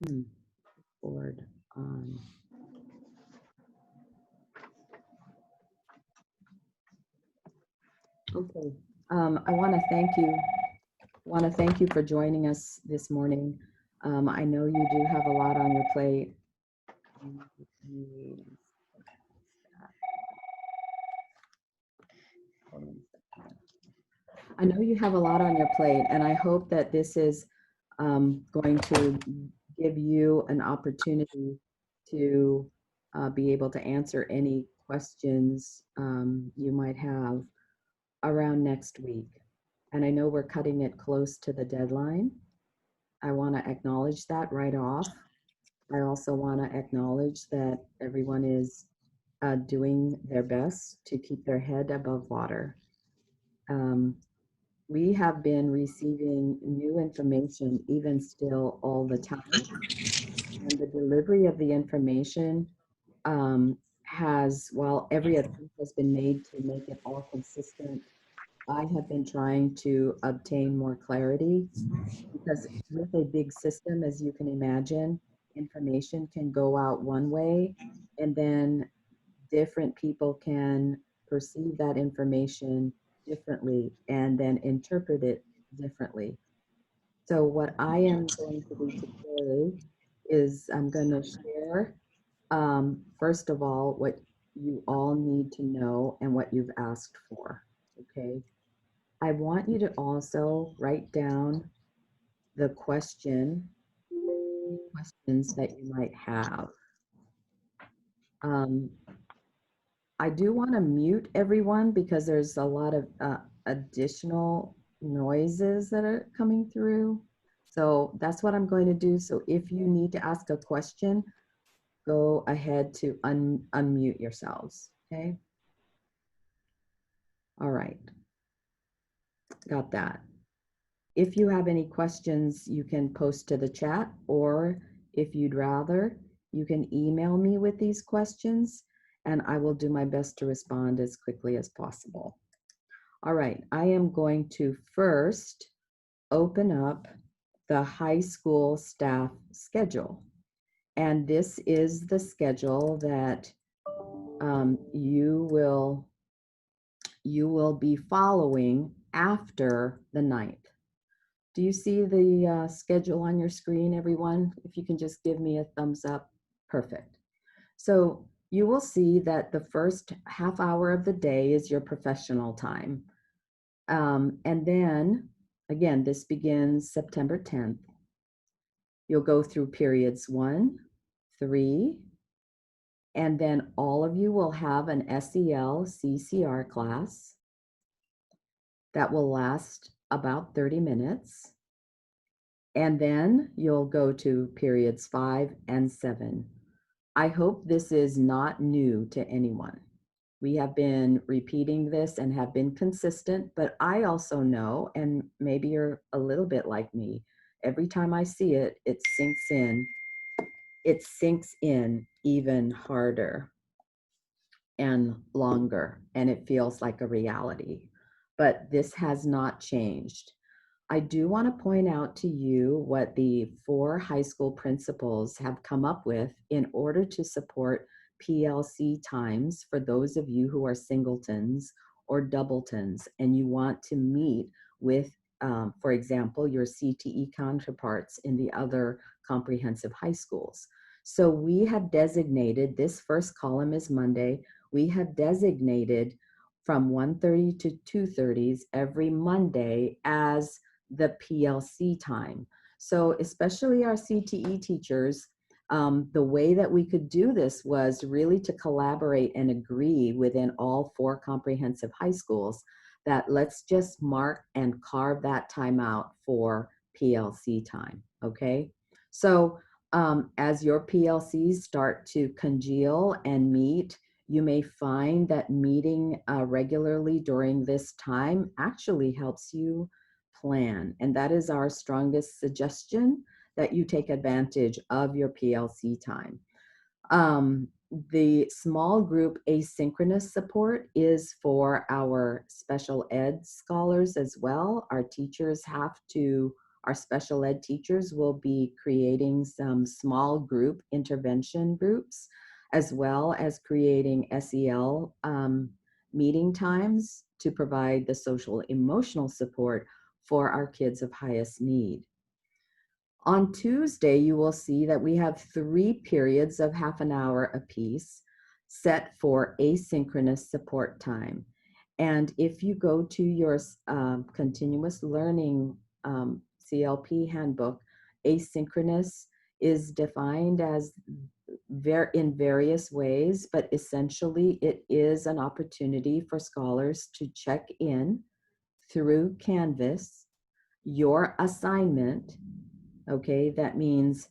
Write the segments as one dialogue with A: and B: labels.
A: Hmm, Board on. Okay. I want to thank you. Want to thank you for joining us this morning. I know you do have a lot on your plate. I know you have a lot on your plate, and I hope that this is going to give you an opportunity to be able to answer any questions you might have around next week. And I know we're cutting it close to the deadline. I want to acknowledge that right off. I also want to acknowledge that everyone is doing their best to keep their head above water. Um, we have been receiving new information even still all the time. And the delivery of the information while every attempt has been made to make it all consistent, I have been trying to obtain more clarity because with a big system, as you can imagine, information can go out one way and then different people can perceive that information differently and then interpret it differently. So what I am going to do today is I'm going to share, first of all, what you all need to know and what you've asked for. Okay. I want you to also write down the questions that you might have. Um, I do want to mute everyone because there's a lot of additional noises that are coming through. So that's what I'm going to do. So if you need to ask a question, go ahead to unmute yourselves. Okay. All right. Got that. If you have any questions, you can post to the chat, or if you'd rather, you can email me with these questions and I will do my best to respond as quickly as possible. All right, I am going to first open up the high school staff schedule. And this is the schedule that you will be following after the 9th. Do you see the schedule on your screen, everyone? If you can just give me a thumbs up, perfect. So you will see that the first half hour of the day is your professional time. And then, again, this begins September 10th. You'll go through periods 1, 3, and then all of you will have an SEL CCR class that will last about 30 minutes. And then you'll go to periods 5 and 7. I hope this is not new to anyone. We have been repeating this and have been consistent, but I also know, and maybe you're a little bit like me, every time I see it, it sinks in. It sinks in even harder and longer, and it feels like a reality. But this has not changed. I do want to point out to you what the 4 high school principals have come up with in order to support PLC times for those of you who are singletons or doubletons and you want to meet with, for example, your CTE counterparts in the other comprehensive high schools. So we have designated, this first column is Monday, we have designated from 1:30 to 2:30 every Monday as the PLC time. So especially our CTE teachers, the way that we could do this was really to collaborate and agree within all 4 comprehensive high schools that let's just mark and carve that time out for PLC time, okay? So as your PLCs start to congeal and meet, you may find that meeting regularly during this time actually helps you plan. And that is our strongest suggestion, that you take advantage of your PLC time. The small group asynchronous support is for our special ed scholars as well. Our teachers have to, Our special ed teachers will be creating some small group intervention groups, as well as creating SEL meeting times to provide the social emotional support for our kids of highest need. On Tuesday, you will see that we have 3 periods of half an hour apiece set for asynchronous support time. And if you go to your continuous learning CLP handbook, asynchronous is defined as in various ways, but essentially it is an opportunity for scholars to check in through Canvas your assignment. Okay, that means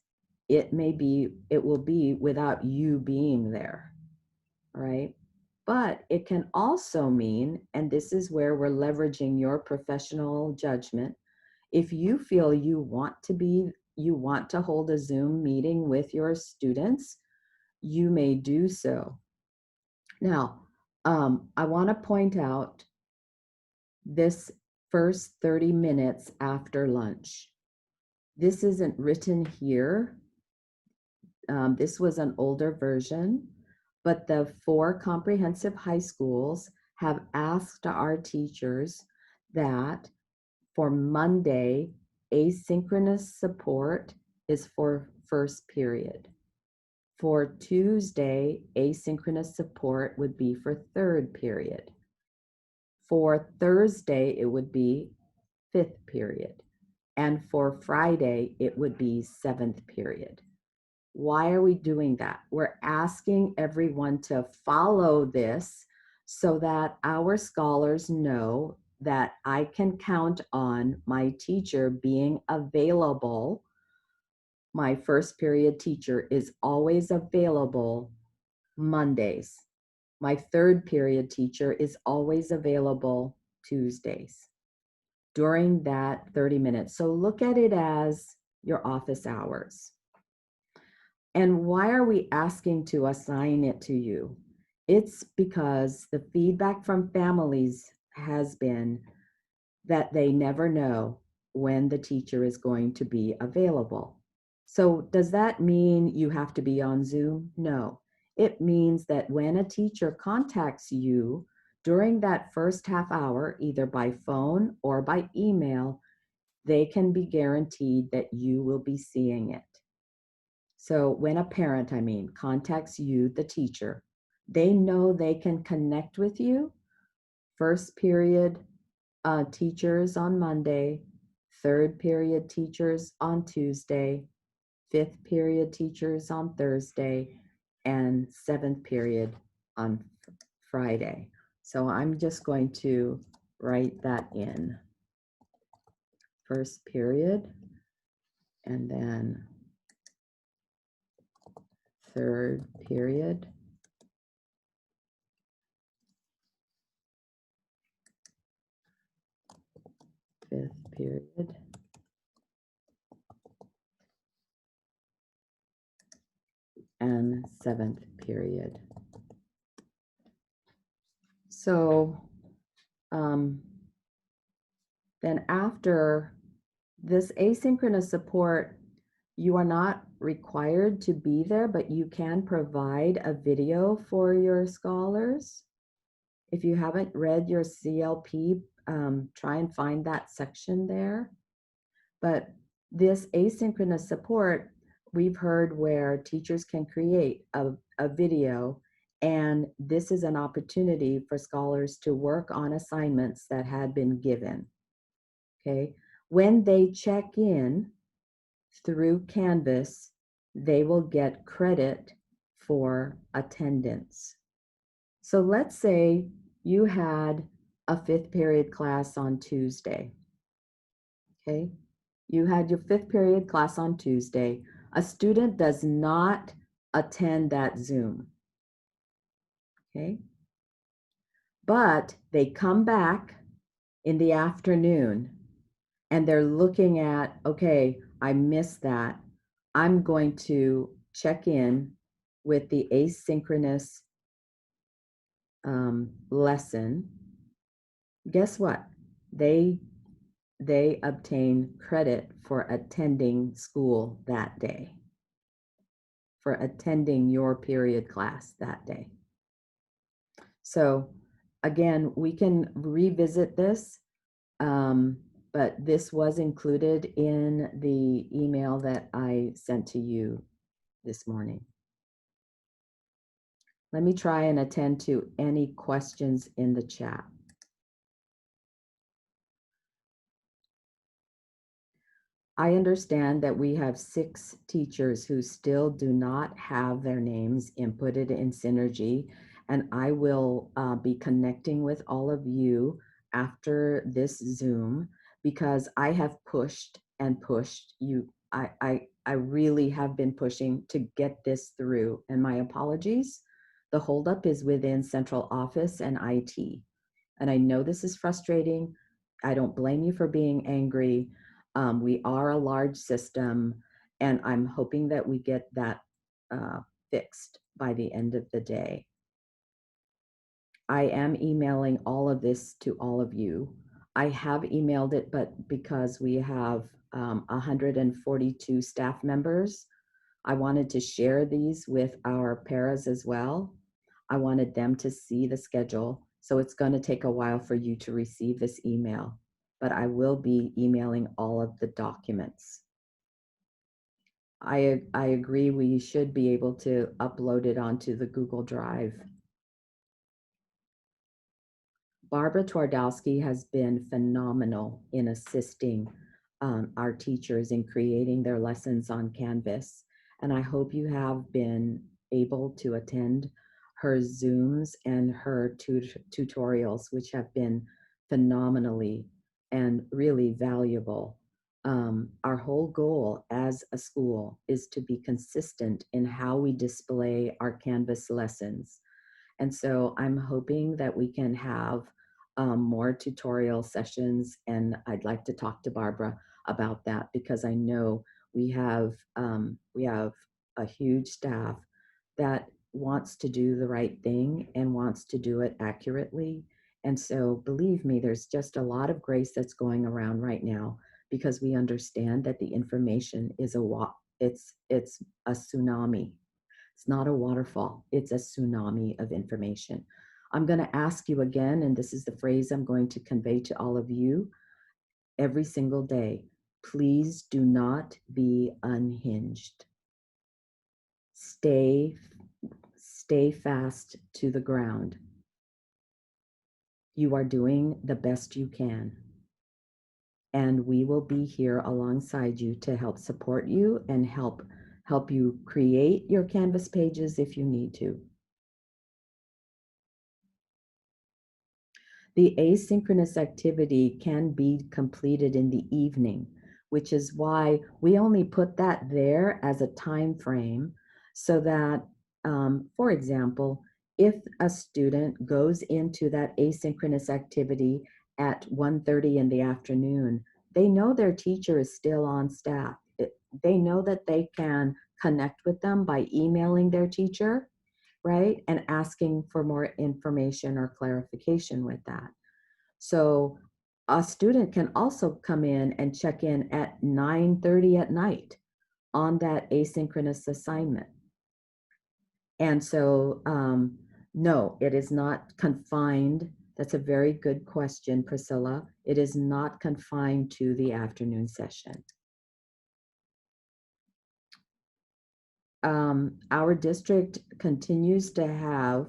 A: it will be without you being there, all right? But it can also mean, and this is where we're leveraging your professional judgment, if you feel you want to hold a Zoom meeting with your students, you may do so. Now, I want to point out this first 30 minutes after lunch. This isn't written here. This was an older version, but the 4 comprehensive high schools have asked our teachers that for Monday, asynchronous support is for first period. For Tuesday, asynchronous support would be for third period. For Thursday, it would be 5th period. And for Friday, it would be 7th period. Why are we doing that? We're asking everyone to follow this so that our scholars know that I can count on my teacher being available. My first period teacher is always available Mondays. My third period teacher is always available Tuesdays during that 30 minutes. So look at it as your office hours. And why are we asking to assign it to you? It's because the feedback from families has been that they never know when the teacher is going to be available. So does that mean you have to be on Zoom? No. It means that when a teacher contacts you during that first half hour, either by phone or by email, they can be guaranteed that you will be seeing it. So when a parent, contacts you, the teacher, they know they can connect with you. First period teachers on Monday, third period teachers on Tuesday, 5th period teachers on Thursday, and 7th period on Friday. So I'm just going to write that in. First period, and then third period, fifth period, and 7th period. So then after this asynchronous support, you are not required to be there, but you can provide a video for your scholars. If you haven't read your CLP, try and find that section there. But this asynchronous support, we've heard where teachers can create a video, and this is an opportunity for scholars to work on assignments that had been given. Okay, when they check in through Canvas, they will get credit for attendance. So let's say you had a 5th period class on Tuesday. Okay, you had your 5th period class on Tuesday. A student does not attend that Zoom. Okay, but they come back in the afternoon and they're looking at, okay, I missed that. I'm going to check in with the asynchronous lesson. Guess what? They they obtain credit for attending school that day, for attending your period class that day. So again, we can revisit this, but this was included in the email that I sent to you this morning. Let me try and attend to any questions in the chat. I understand that we have 6 teachers who still do not have their names inputted in Synergy, and I will be connecting with all of you after this Zoom because I have pushed and pushed you. I really have been pushing to get this through, and my apologies. The holdup is within central office and IT. And I know this is frustrating. I don't blame you for being angry. We are a large system, and I'm hoping that we get that fixed by the end of the day. I am emailing all of this to all of you. I have emailed it, but because we have 142 staff members, I wanted to share these with our paras as well. I wanted them to see the schedule. So it's going to take a while for you to receive this email, but I will be emailing all of the documents. I agree we should be able to upload it onto the Google Drive. Barbara Twardowski has been phenomenal in assisting our teachers in creating their lessons on Canvas. And I hope you have been able to attend her Zooms and her tutorials, which have been phenomenally and really valuable. Our whole goal as a school is to be consistent in how we display our Canvas lessons. And so I'm hoping that we can have more tutorial sessions, and I'd like to talk to Barbara about that because I know we have a huge staff that wants to do the right thing and wants to do it accurately. And so believe me, there's just a lot of grace that's going around right now because we understand that the information is it's a tsunami. It's not a waterfall, it's a tsunami of information. I'm going to ask you again, and this is the phrase I'm going to convey to all of you every single day. Please do not be unhinged. Stay fast to the ground. You are doing the best you can. And we will be here alongside you to help support you and help you create your Canvas pages if you need to. The asynchronous activity can be completed in the evening, which is why we only put that there as a time frame so that, for example, if a student goes into that asynchronous activity at 1:30 in the afternoon, they know their teacher is still on staff. They know that they can connect with them by emailing their teacher, right? And asking for more information or clarification with that. So a student can also come in and check in at 9:30 at night on that asynchronous assignment. And so, no, it is not confined. That's a very good question, Priscilla. It is not confined to the afternoon session. Our district continues to have,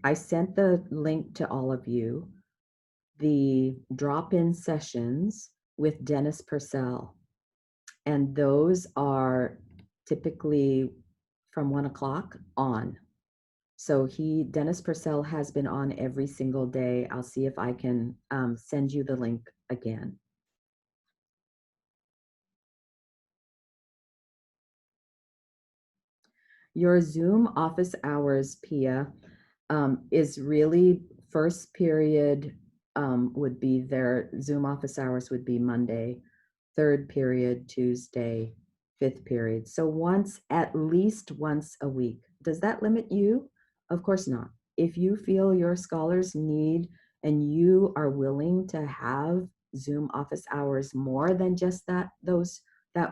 A: I sent the link to all of you, the drop-in sessions with Dennis Purcell. And those are typically from 1 o'clock on. So Dennis Purcell has been on every single day. I'll see if I can send you the link again. Your Zoom office hours, Pia, is really first period would be their Zoom office hours would be Monday, third period Tuesday, fifth period. So at least once a week. Does that limit you? Of course not. If you feel your scholars need and you are willing to have Zoom office hours more than just that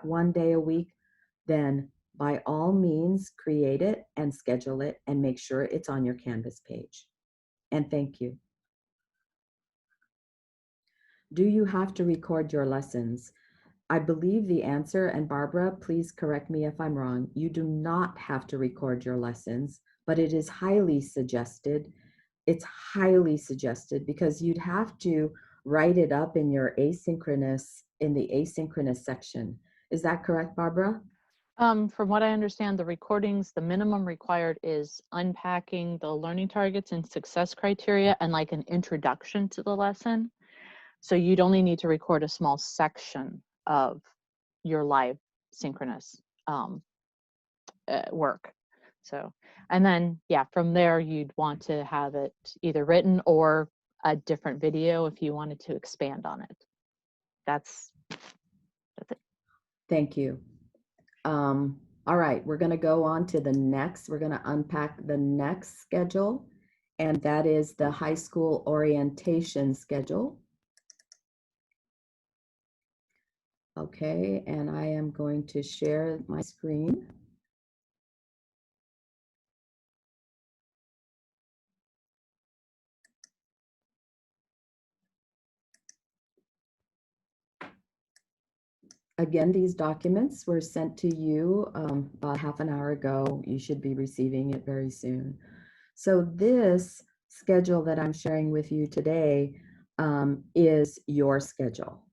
A: 1 day a week, then by all means, create it and schedule it and make sure it's on your Canvas page. And thank you. Do you have to record your lessons? I believe the answer, and Barbara, please correct me if I'm wrong, you do not have to record your lessons, but it is highly suggested. It's highly suggested because you'd have to write it up in your asynchronous, in the asynchronous section. Is that correct, Barbara?
B: From what I understand, the recordings, the minimum required is unpacking the learning targets and success criteria and like an introduction to the lesson. So you'd only need to record a small section of your live synchronous work. So, and then, yeah, from there, you'd want to have it either written or a different video if you wanted to expand on it. That's it.
A: Thank you. All right, we're going to go on to the next. We're going to unpack the next schedule, and that is the high school orientation schedule. Okay, and I am going to share my screen. Again, these documents were sent to you about half an hour ago. You should be receiving it very soon. So this schedule that I'm sharing with you today is your schedule.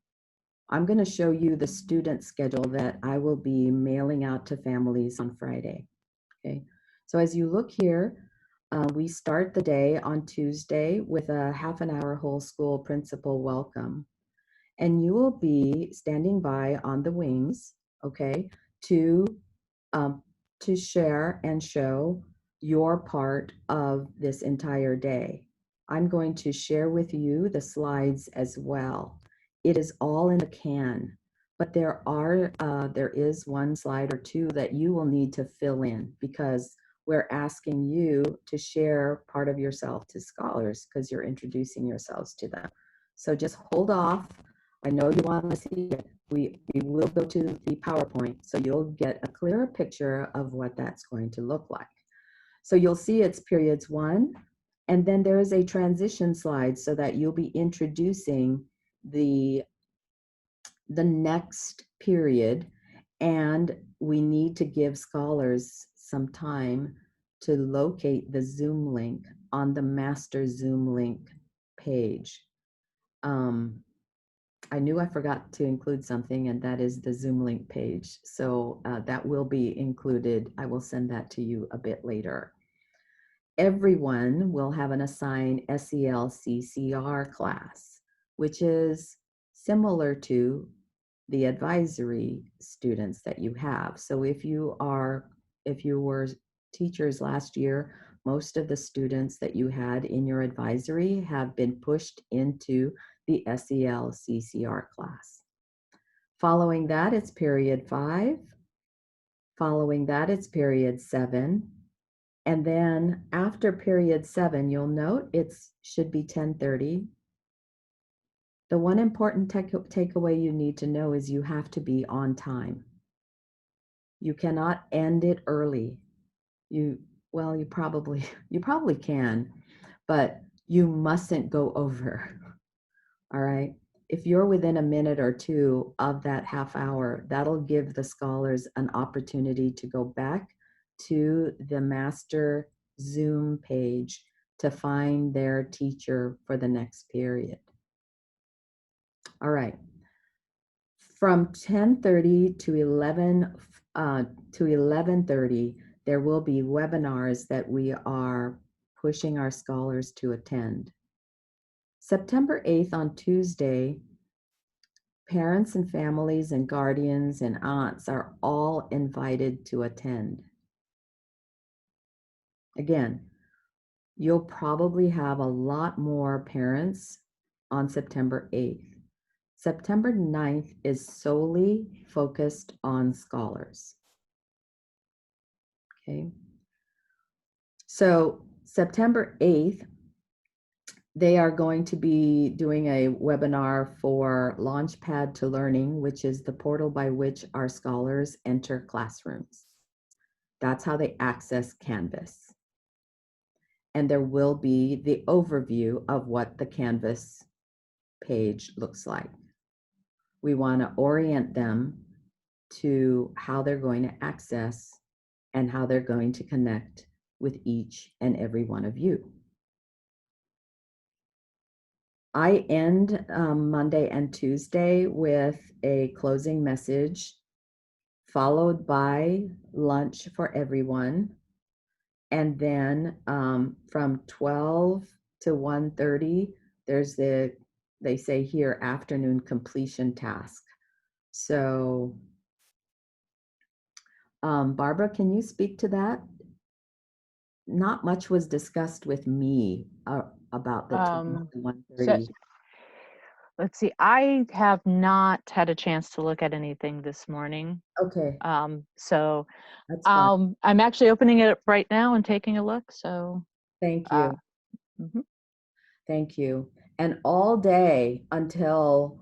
A: I'm going to show you the student schedule that I will be mailing out to families on Friday. Okay, so as you look here, we start the day on Tuesday with a half an hour whole school principal welcome. And you will be standing by on the wings, okay, to share and show your part of this entire day. I'm going to share with you the slides as well. It is all in the can, but there is one slide or two that you will need to fill in because we're asking you to share part of yourself to scholars because you're introducing yourselves to them. So just hold off. I know you want to see it. We will go to the PowerPoint, so you'll get a clearer picture of what that's going to look like. So you'll see it's periods 1, and then there is a transition slide so that you'll be introducing the next period, and we need to give scholars some time to locate the Zoom link on the master Zoom link page. I knew I forgot to include something, and that is the Zoom link page. So that will be included. I will send that to you a bit later. Everyone will have an assigned SEL-CCR class, which is similar to the advisory students that you have. So if you were teachers last year, most of the students that you had in your advisory have been pushed into the SEL-CCR class. Following that, it's period 5. Following that, it's period 7. And then after period 7, you'll note it should be 10:30. The one important takeaway you need to know is you have to be on time. You cannot end it early. You probably can, but you mustn't go over. All right. If you're within a minute or two of that half hour, that'll give the scholars an opportunity to go back to the master Zoom page to find their teacher for the next period. All right. From 10:30 to 11:30, there will be webinars that we are pushing our scholars to attend. September 8th on Tuesday, parents and families and guardians and aunts are all invited to attend. Again, you'll probably have a lot more parents on September 8th. September 9th is solely focused on scholars. Okay. So September 8th, They are going to be doing a webinar for Launchpad to Learning, which is the portal by which our scholars enter classrooms. That's how they access Canvas. And there will be the overview of what the Canvas page looks like. We want to orient them to how they're going to access and how they're going to connect with each and every one of you. I end Monday and Tuesday with a closing message, followed by lunch for everyone. And then from 12 to 1:30, there's they say here, afternoon completion task. So Barbara, can you speak to that? Not much was discussed with me about the 12 to
B: So
A: 1:30.
B: let's see, I have not had a chance to look at anything this morning.
A: Okay,
B: So
A: that's fine.
B: I'm actually opening it up right now and taking a look. So
A: Thank
B: uh,
A: you.
B: mhm.
A: Thank you. And all day until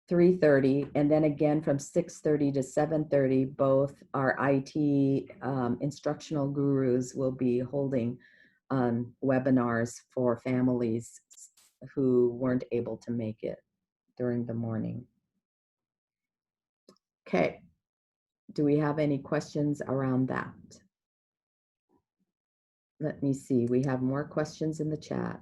A: 3:30, and then again from 6:30 to 7:30, both our IT instructional gurus will be holding webinars for families who weren't able to make it during the morning. Okay, do we have any questions around that? Let me see, we have more questions in the chat.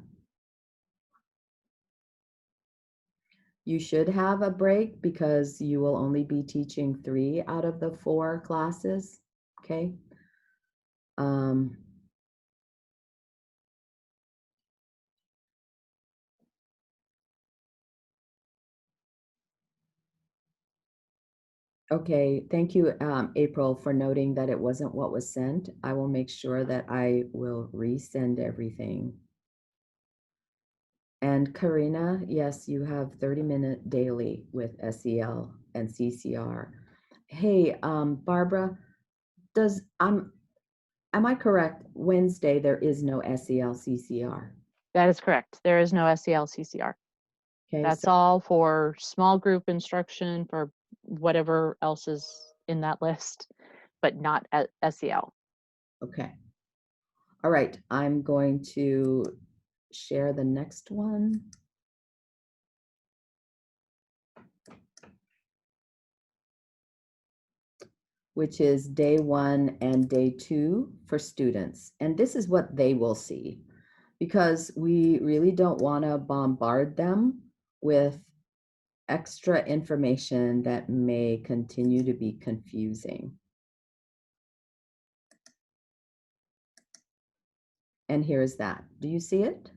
A: You should have a break because you will only be teaching 3 out of the 4 classes, okay? Okay, thank you, April, for noting that it wasn't what was sent. I will make sure that I will resend everything. And Karina, yes, you have 30-minute daily with SEL and CCR. Hey, Barbara, am I correct? Wednesday, there is no SEL CCR.
B: That is correct. There is no SEL CCR.
A: Okay,
B: That's
A: so,
B: all for small group instruction for whatever else is in that list, but not at SEL.
A: okay. All right, I'm going to share the next one. Which is day 1 and day 2 for students. And this is what they will see, because we really don't want to bombard them with extra information that may continue to be confusing. And here's that. Do you see it?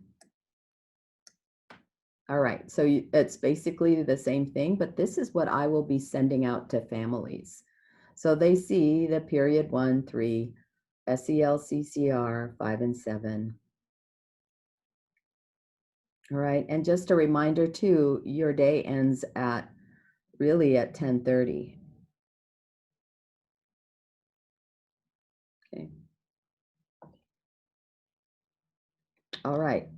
A: All right, so it's basically the same thing, but this is what I will be sending out to families. So they see the period 1, 3, SEL, CCR, 5 and 7. All right, and just a reminder too, your day ends really at 10:30. Okay. All right.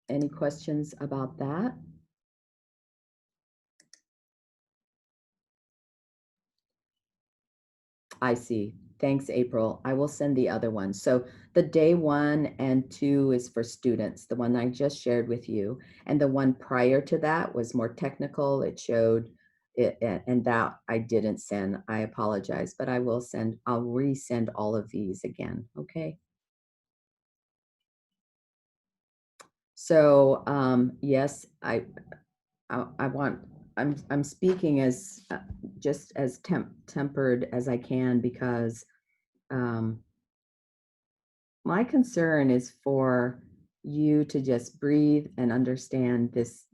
A: Any questions about that? I see. Thanks, April. I will send the other one. So the day 1 and 2 is for students, the one I just shared with you. And the one prior to that was more technical. It showed it, and that I didn't send. I apologize, but I'll resend all of these again, okay? So yes, I'm speaking as just as tempered as I can, because my concern is for you to just breathe and understand this.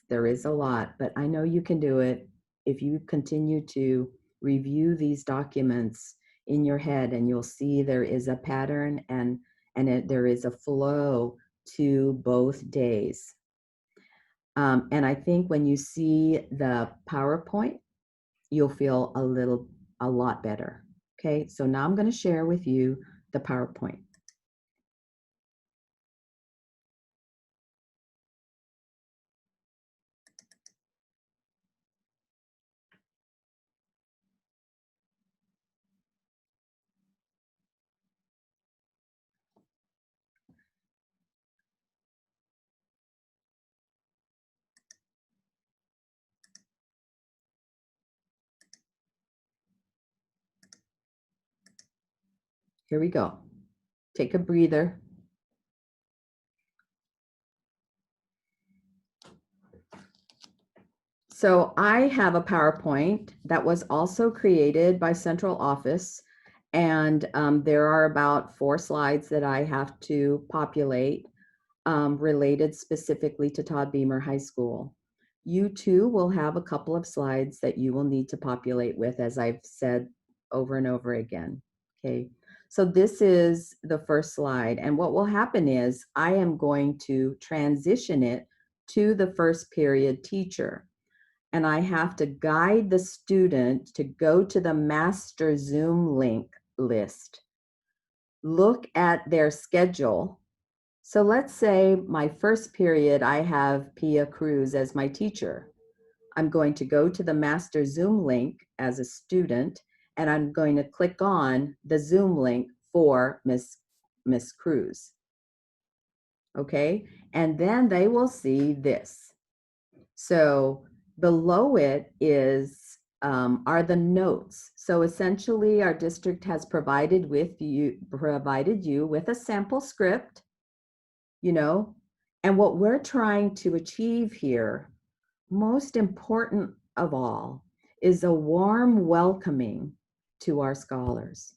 A: There is a lot, but I know you can do it if you continue to review these documents in your head, and you'll see there is a pattern and there is a flow to both days. And I think when you see the PowerPoint, you'll feel a lot better. Okay, so now I'm going to share with you the PowerPoint. Here we go. Take a breather. So I have a PowerPoint that was also created by central office, and there are about 4 slides that I have to populate related specifically to Todd Beamer High School. You too will have a couple of slides that you will need to populate with, as I've said over and over again. Okay, so this is the first slide, and what will happen is I am going to transition it to the first period teacher, and I have to guide the student to go to the master Zoom link list, look at their schedule. So let's say my first period, I have Pia Cruz as my teacher. I'm going to go to the master Zoom link as a student, and I'm going to click on the Zoom link for Miss Cruz. Okay, and then they will see this. So below it is are the notes. So essentially, our district has provided you with a sample script, you know, and what we're trying to achieve here, most important of all, is a warm welcoming to our scholars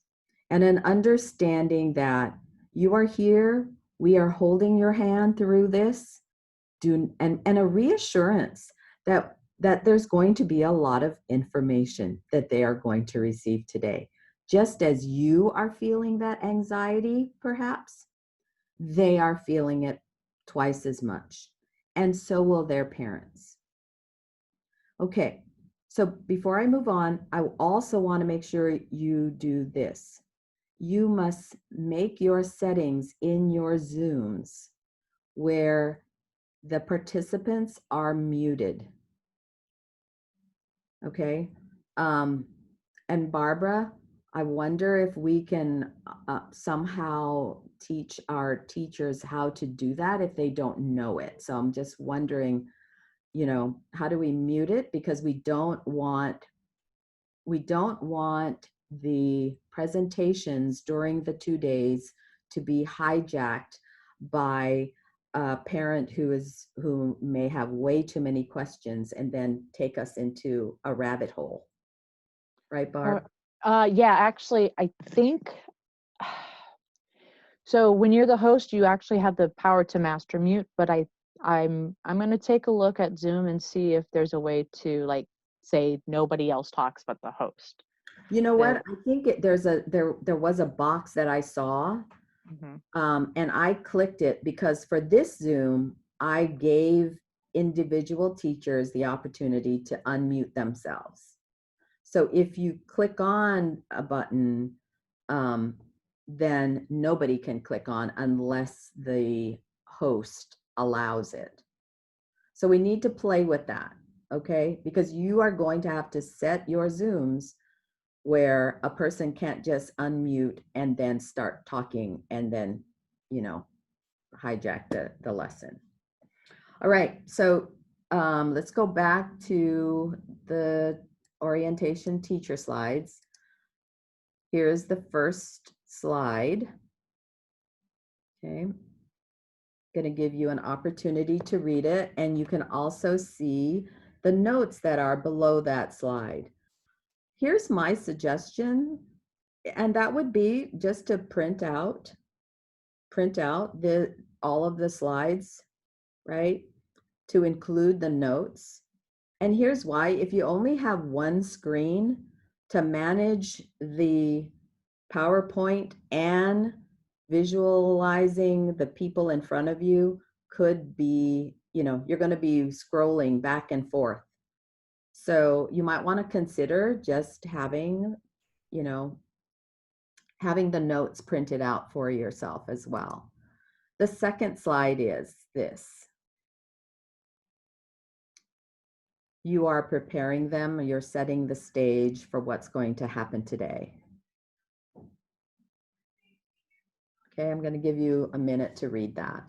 A: and an understanding that you are here, we are holding your hand through this, and a reassurance that there's going to be a lot of information that they are going to receive today. Just as you are feeling that anxiety, perhaps, they are feeling it twice as much, and so will their parents. Okay, so before I move on, I also want to make sure you do this. You must make your settings in your Zooms where the participants are muted. Okay, and Barbara, I wonder if we can somehow teach our teachers how to do that if they don't know it. So I'm just wondering, you know, how do we mute it? Because we don't want the presentations during the 2 days to be hijacked by a parent who may have way too many questions and then take us into a rabbit hole. Right, Barb?
B: Yeah, actually, I think so. When you're the host, you actually have the power to master mute, but I'm going to take a look at Zoom and see if there's a way to, like, say nobody else talks but the host.
A: You know what? I think there was a box that I saw, and I clicked it because for this Zoom, I gave individual teachers the opportunity to unmute themselves. So if you click on a button, then nobody can click on unless the host allows it. So we need to play with that, okay? Because you are going to have to set your Zooms where a person can't just unmute and then start talking and then, you know, hijack the lesson. All right, so let's go back to the orientation teacher slides. Here's the first slide. Okay, going to give you an opportunity to read it, and you can also see the notes that are below that slide. Here's my suggestion, and that would be just to print out all of the slides, right? To include the notes. And here's why: if you only have one screen to manage the PowerPoint and visualizing the people in front of you could be, you know, you're going to be scrolling back and forth. So you might want to consider just having, you know, having the notes printed out for yourself as well. The second slide is this. You are preparing them, you're setting the stage for what's going to happen today. Okay, I'm going to give you a minute to read that.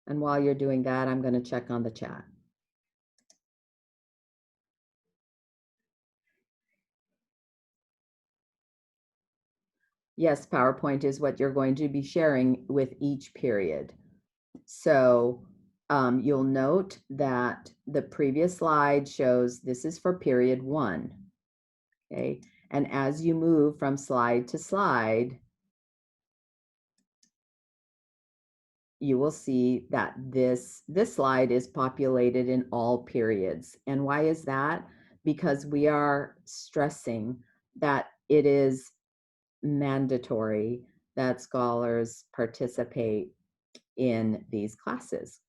A: And while you're doing that, I'm going to check on the chat. Yes, PowerPoint is what you're going to be sharing with each period. So you'll note that the previous slide shows this is for period 1. Okay, and as you move from slide to slide, you will see that this slide is populated in all periods. And why is that? Because we are stressing that it is mandatory that scholars participate in these classes.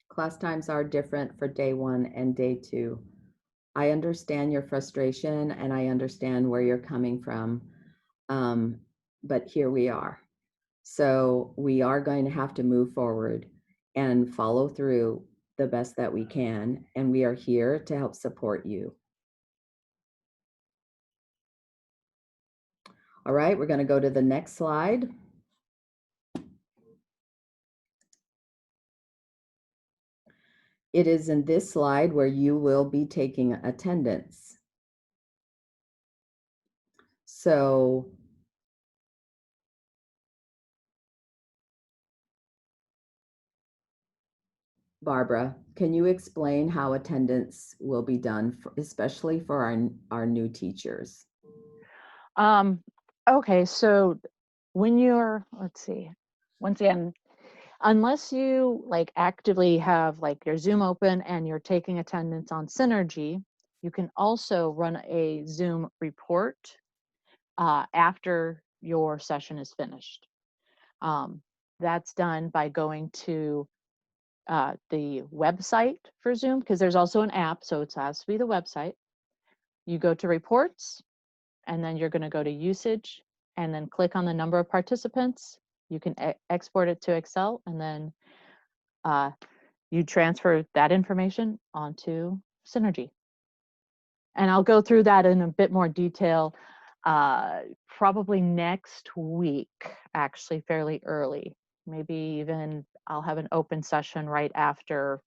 A: Class times are different for day 1 and day 2. I understand your frustration and I understand where you're coming from, but here we are. So we are going to have to move forward and follow through the best that we can, and we are here to help support you. All right, we're going to go to the next slide. It is in this slide where you will be taking attendance. So Barbara, can you explain how attendance will be done, especially for our new teachers?
B: Okay, so when you're, let's see, once again, unless you like actively have like your Zoom open and you're taking attendance on Synergy, you can also run a Zoom report after your session is finished. That's done by going to the website for Zoom, because there's also an app, so it has to be the website. You go to reports, and then you're going to go to usage, and then click on the number of participants. You can export it to Excel, and then you transfer that information onto Synergy. And I'll go through that in a bit more detail probably next week, actually fairly early. Maybe even I'll have an open session right after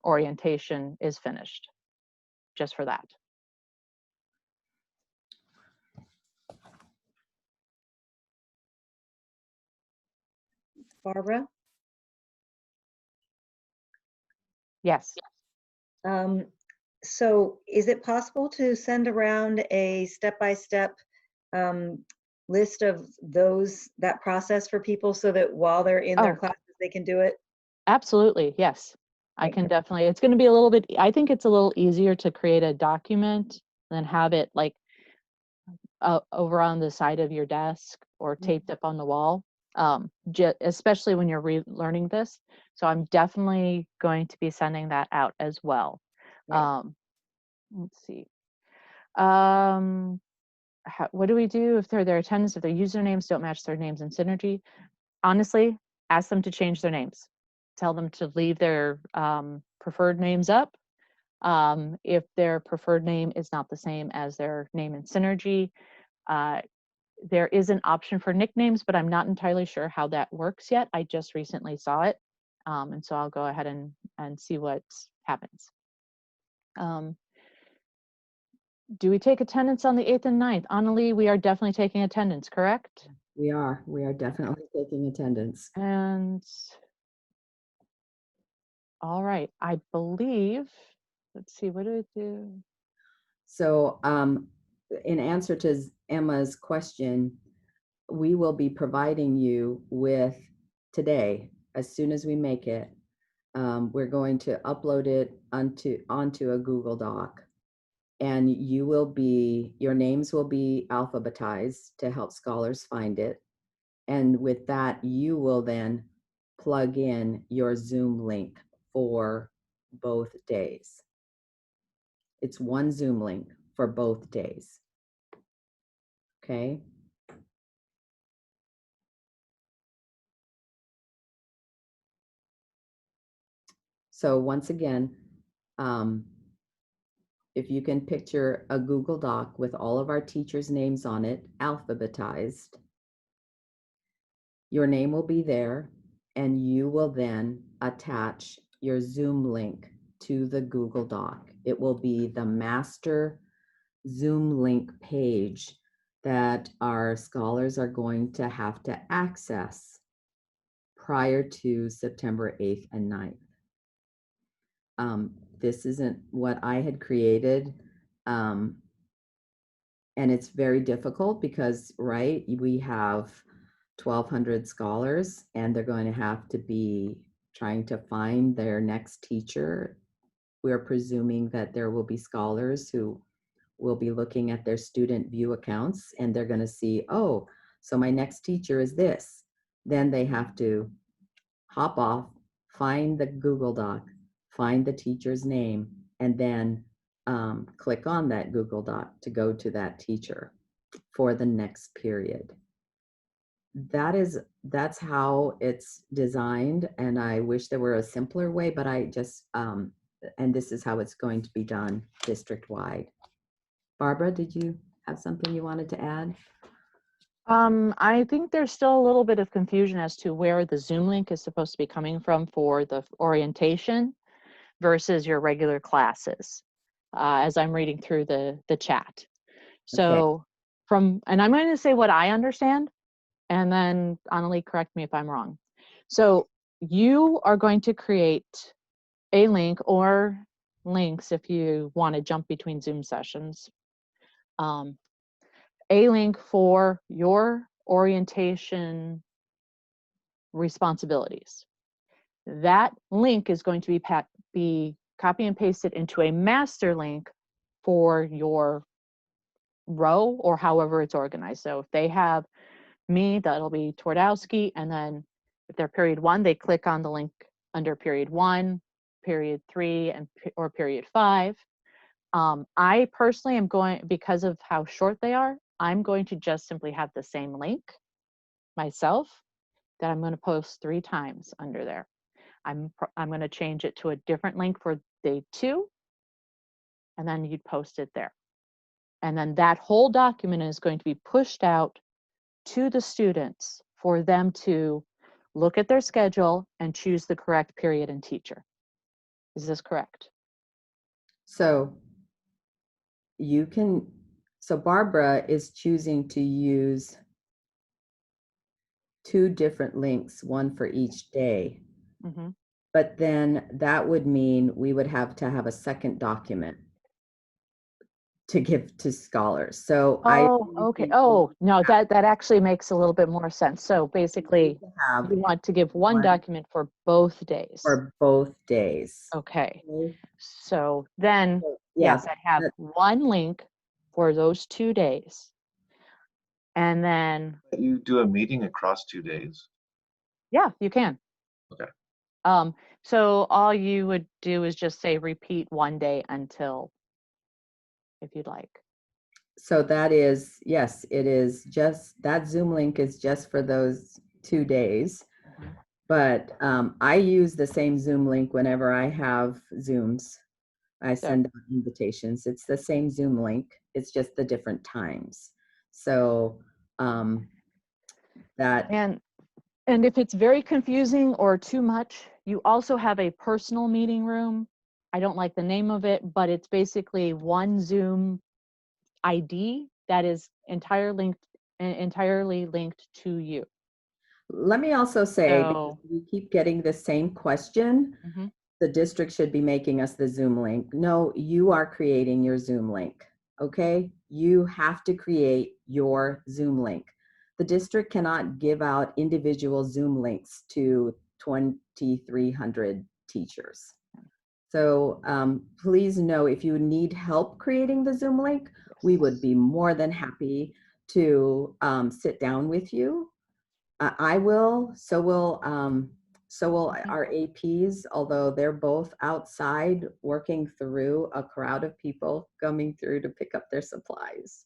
B: orientation is finished, just for that.
C: Barbara?
B: Yes.
C: So is it possible to send around a step-by-step list of that process for people so that while they're in their classes, they can do it?
B: Absolutely, yes. I can definitely, it's going to be a little bit, I think it's a little easier to create a document than have it like over on the side of your desk or taped up on the wall, especially when you're relearning this. So I'm definitely going to be sending that out as well.
C: Right.
B: Let's see. What do we do if their attendance, if their usernames don't match their names in Synergy? Honestly, ask them to change their names. Tell them to leave their preferred names up. If their preferred name is not the same as their name in Synergy, there is an option for nicknames, but I'm not entirely sure how that works yet. I just recently saw it. And so I'll go ahead and see what happens. Do we take attendance on the 8th and 9th? Annalie, we are definitely taking attendance, correct?
A: We are definitely taking attendance.
B: And all right, I believe, let's see, what do we do?
A: So in answer to Emma's question, we will be providing you with today, as soon as we make it, we're going to upload it onto a Google Doc, and your names will be alphabetized to help scholars find it. And with that, you will then plug in your Zoom link for both days. It's one Zoom link for both days. Okay. So once again, if you can picture a Google Doc with all of our teachers' names on it, alphabetized, your name will be there, and you will then attach your Zoom link to the Google Doc. It will be the master Zoom link page that our scholars are going to have to access prior to September 8th and 9th. This isn't what I had created. And it's very difficult because, right, we have 1,200 scholars and they're going to have to be trying to find their next teacher. We're presuming that there will be scholars who will be looking at their student view accounts and they're going to see, oh, so my next teacher is this. Then they have to hop off, find the Google Doc, find the teacher's name, and then click on that Google Doc to go to that teacher for the next period. That's how it's designed, and I wish there were a simpler way, but I just, and this is how it's going to be done district-wide. Barbara, did you have something you wanted to add?
B: I think there's still a little bit of confusion as to where the Zoom link is supposed to be coming from for the orientation versus your regular classes, as I'm reading through the chat. So and I'm going to say what I understand, and then Annalie, correct me if I'm wrong. So you are going to create a link or links if you want to jump between Zoom sessions. A link for your orientation responsibilities. That link is going to be copy and pasted into a master link for your row or however it's organized. So if they have me, that'll be Twardowski, and then if they're period 1, they click on the link under period 1, period 3, or period 5. I personally am going, because of how short they are, I'm going to just simply have the same link myself that I'm going to post 3 times under there. I'm going to change it to a different link for day 2, and then you'd post it there. And then that whole document is going to be pushed out to the students for them to look at their schedule and choose the correct period and teacher. Is this correct?
A: So Barbara is choosing to use 2 different links, one for each day.
B: Mm-hmm.
A: But then that would mean we would have to have a second document to give to scholars. So
B: okay. Oh, no, that actually makes a little bit more sense. So basically, you want to give one document for both days.
A: For both days.
B: Okay. So then, yes, I have one link for those 2 days. And then
D: you do a meeting across 2 days.
B: Yeah, you can.
D: Okay.
B: So all you would do is just say repeat one day until, if you'd like.
A: So that is, yes, it is just, that Zoom link is just for those 2 days. Mm-hmm. But I use the same Zoom link whenever I have Zooms. I send out invitations. It's the same Zoom link. It's just the different times. So that.
B: And if it's very confusing or too much, you also have a personal meeting room. I don't like the name of it, but it's basically one Zoom ID that is entirely linked to you.
A: Let me also say, because we keep getting the same question, mm-hmm. The district should be making us the Zoom link. No, you are creating your Zoom link, okay? You have to create your Zoom link. The district cannot give out individual Zoom links to 2,300 teachers. So please know, if you need help creating the Zoom link, we would be more than happy to sit down with you. I will, so will So will
B: Okay.
A: our APs, although they're both outside working through a crowd of people coming through to pick up their supplies.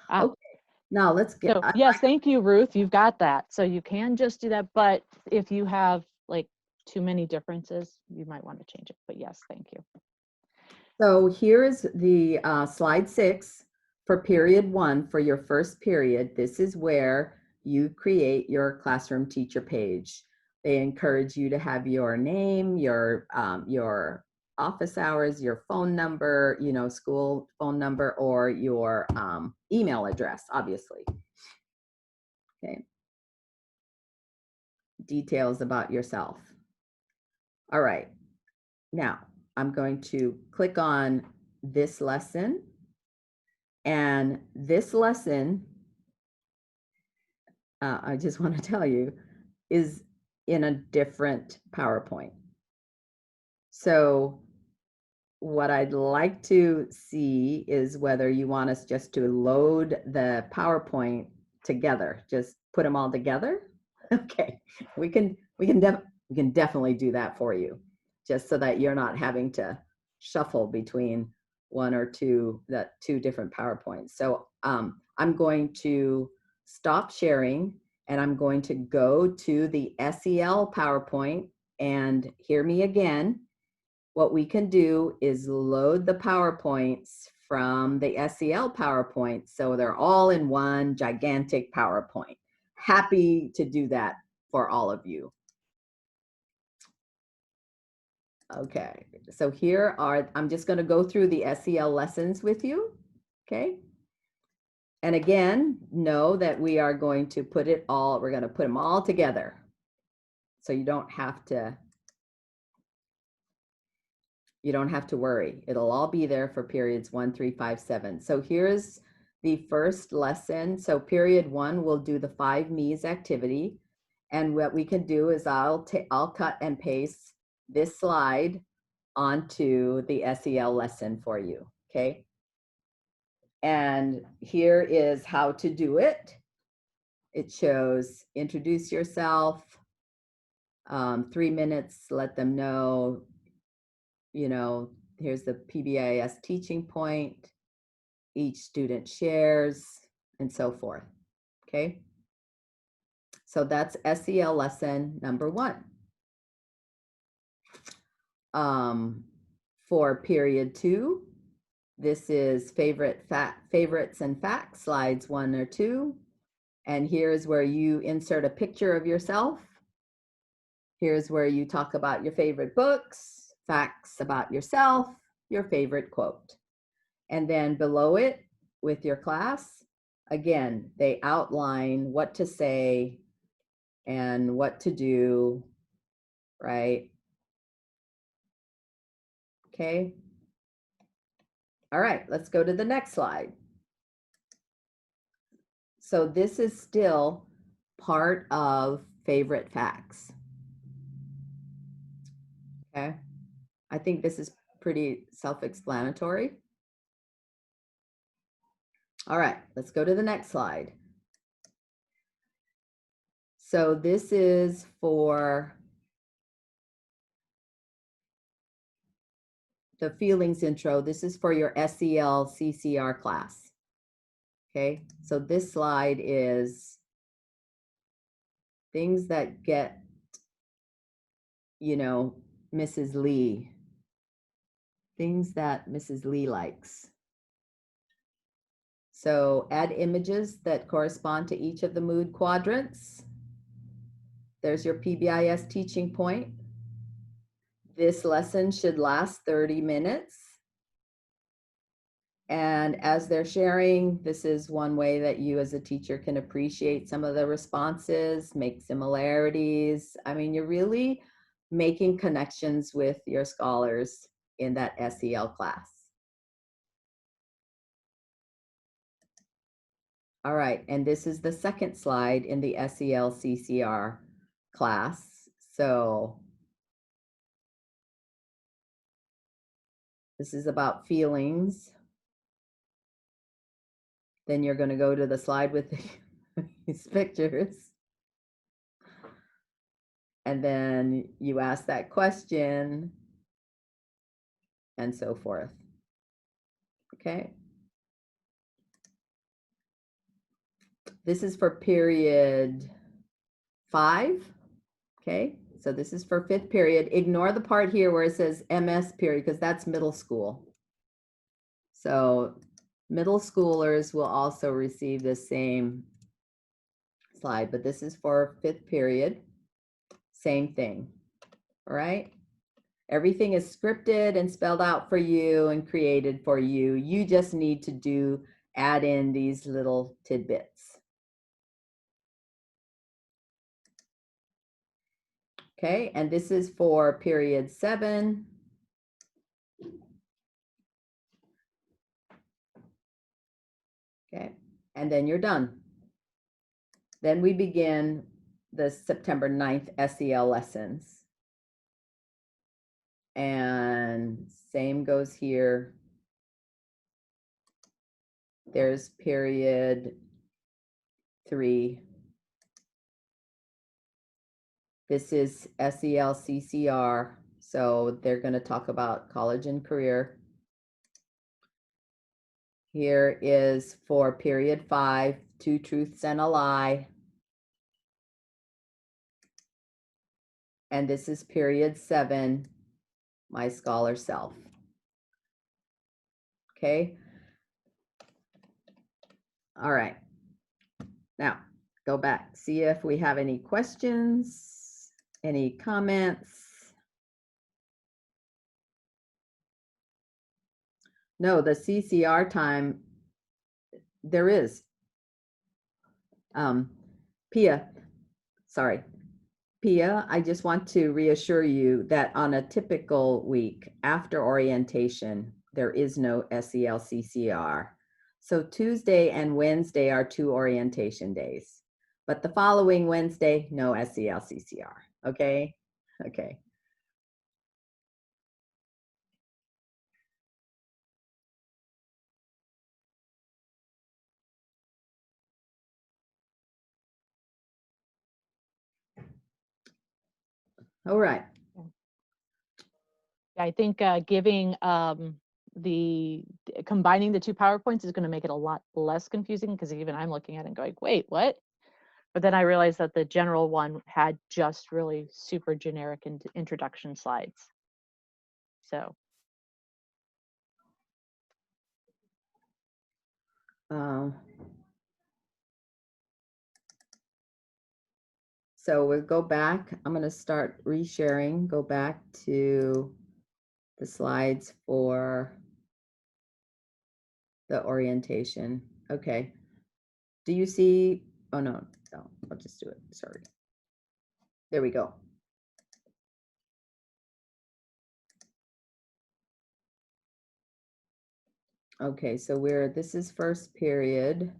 B: Ah.
A: Okay, now let's get,
B: So yes, thank you, Ruth. You've got that. So you can just do that, but if you have like too many differences, you might want to change it. But yes, thank you.
A: so here's the slide 6 for period 1 for your first period. This is where you create your classroom teacher page. They encourage you to have your name, your office hours, your phone number, you know, school phone number, or your email address, obviously. Okay. Details about yourself. All right. Now I'm going to click on this lesson. And this lesson, I just want to tell you, is in a different PowerPoint. So what I'd like to see is whether you want us just to load the PowerPoint together, just put them all together. Okay, we can definitely do that for you, just so that you're not having to shuffle between one or two different PowerPoints. So I'm going to stop sharing and I'm going to go to the SEL PowerPoint, and hear me again. What we can do is load the PowerPoints from the SEL PowerPoint so they're all in one gigantic PowerPoint. Happy to do that for all of you. Okay, so here are, I'm just going to go through the SEL lessons with you. Okay. And again, know that we are going to put it all, we're going to put them all together. So you don't have to worry. It'll all be there for periods 1, 3, 5, 7. So here's the first lesson. So period 1, we'll do the 5 me's activity. And what we can do is I'll cut and paste this slide onto the SEL lesson for you, okay? And here is how to do it. It shows introduce yourself, 3 minutes, let them know, you know, here's the PBIS teaching point, each student shares, and so forth, okay? So that's SEL lesson number 1. For period 2, this is favorites and facts, slides 1 or 2. And here's where you insert a picture of yourself. Here's where you talk about your favorite books, facts about yourself, your favorite quote. And then below it with your class, again, they outline what to say and what to do, right? Okay. All right, let's go to the next slide. So this is still part of favorite facts. Okay. I think this is pretty self-explanatory. All right, let's go to the next slide. So this is for the feelings intro. This is for your SEL CCR class. Okay, so this slide is things that get, you know, Mrs. Lee, things that Mrs. Lee likes. So add images that correspond to each of the mood quadrants. There's your PBIS teaching point. This lesson should last 30 minutes. And as they're sharing, this is one way that you as a teacher can appreciate some of the responses, make similarities. I mean, you're really making connections with your scholars in that SEL class. All right, and this is the second slide in the SEL CCR class. So this is about feelings. Then you're going to go to the slide with these pictures. and then you ask that question and so forth. Okay. This is for period 5. Okay, so this is for 5th period. Ignore the part here where it says MS period because that's middle school. So middle schoolers will also receive the same slide, but this is for 5th period. Same thing. All right. Everything is scripted and spelled out for you and created for you. You just need to add in these little tidbits. Okay, and this is for period 7. Okay, and then you're done. Then we begin the September 9th SEL lessons. And same goes here. There's period 3. This is SEL CCR. So they're going to talk about college and career. Here is for period 5, 2 truths and a lie. And this is period 7, my scholar self. Okay. All right. Now go back, see if we have any questions, any comments. No, the CCR time, there is. Pia, I just want to reassure you that on a typical week after orientation, there is no SEL CCR. So Tuesday and Wednesday are 2 orientation days, but the following Wednesday, no SEL CCR. Okay. Okay. All right.
B: I think combining the 2 PowerPoints is going to make it a lot less confusing because even I'm looking at it and going, wait, what? But then I realized that the general one had just really super generic introduction slides. So.
A: So we'll go back. I'm going to start resharing, go back to the slides for the orientation. Okay. Do you see? Oh, no, I'll just do it. Sorry. There we go. Okay, so this is first period,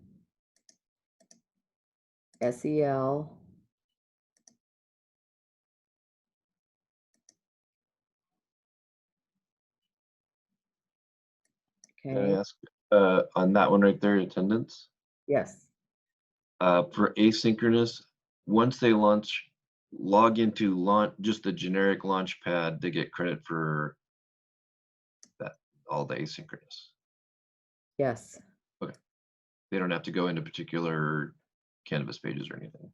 A: SEL.
D: Can I
A: Okay,
D: ask, on that one right there, attendance?
A: yes.
D: For asynchronous, once they log into just the generic launch pad, they get credit for that, all the asynchronous.
A: Yes.
D: Okay. They don't have to go into particular Canvas pages or anything.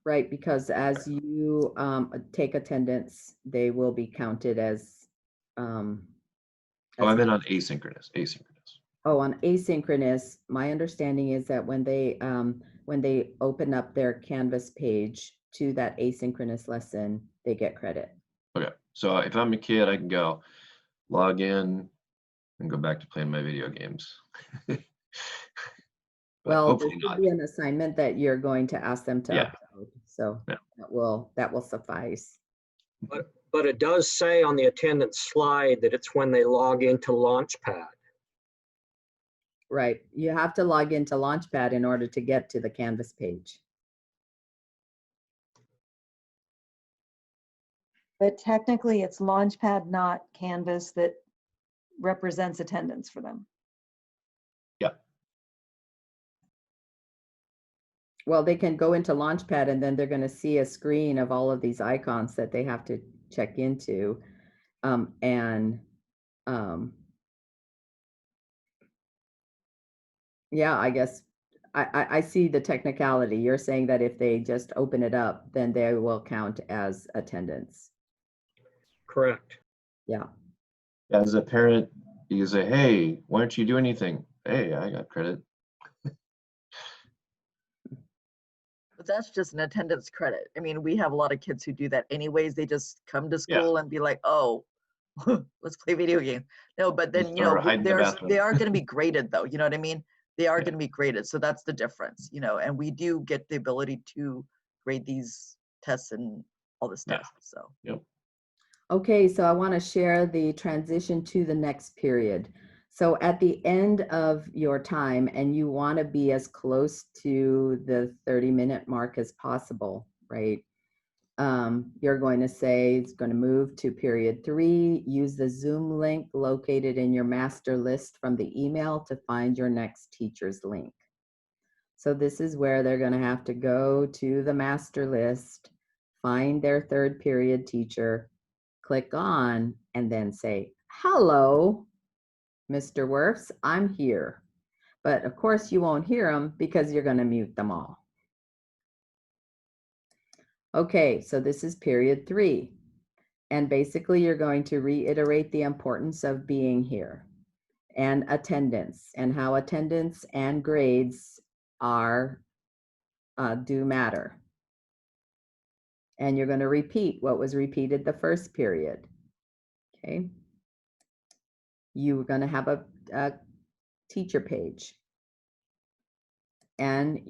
A: Right, because as you take attendance, they will be counted as.
D: Oh, I meant on asynchronous.
A: Oh, on asynchronous, my understanding is that when they open up their Canvas page to that asynchronous lesson, they get credit.
D: Okay, so if I'm a kid, I can go log in and go back to playing my video games.
A: Well, there
D: hopefully
A: should
D: not.
A: be an assignment that you're going to ask them to
D: Yeah.
A: upload, so
D: Yeah.
A: that will suffice.
E: But it does say on the attendance slide that it's when they log into Launchpad.
A: Right, you have to log into Launchpad in order to get to the Canvas page.
C: But technically it's Launchpad, not Canvas, that represents attendance for them.
D: Yeah.
A: Well, they can go into Launchpad and then they're going to see a screen of all of these icons that they have to check into. And yeah, I guess I see the technicality. You're saying that if they just open it up, then they will count as attendance.
E: Correct.
A: Yeah.
D: As a parent, you can say, hey, why don't you do anything? Hey, I got credit.
F: But that's just an attendance credit. I mean, we have a lot of kids who do that anyways. They just come to
D: Yeah.
F: school and be like, oh, let's play video games. No, but then, you
D: Or
F: know,
D: hide in the bathroom.
F: they are going to be graded though. You know what I mean? They are
D: Yeah.
F: going to be graded. So that's the difference, you know, and we do get the ability to grade these tests and all this
D: Yeah.
F: stuff. So.
D: Yep.
A: Okay, so I want to share the transition to the next period. So at the end of your time, and you want to be as close to the 30-minute mark as possible, right? You're going to say it's going to move to period 3, use the Zoom link located in your master list from the email to find your next teacher's link. So this is where they're going to have to go to the master list, find their 3rd period teacher, click on, and then say, hello, Mr. Werfs, I'm here. But of course you won't hear them because you're going to mute them all. Okay, so this is period 3. And basically you're going to reiterate the importance of being here and attendance and how attendance and grades are do matter. And you're going to repeat what was repeated the first period. Okay. You're going to have a teacher page. And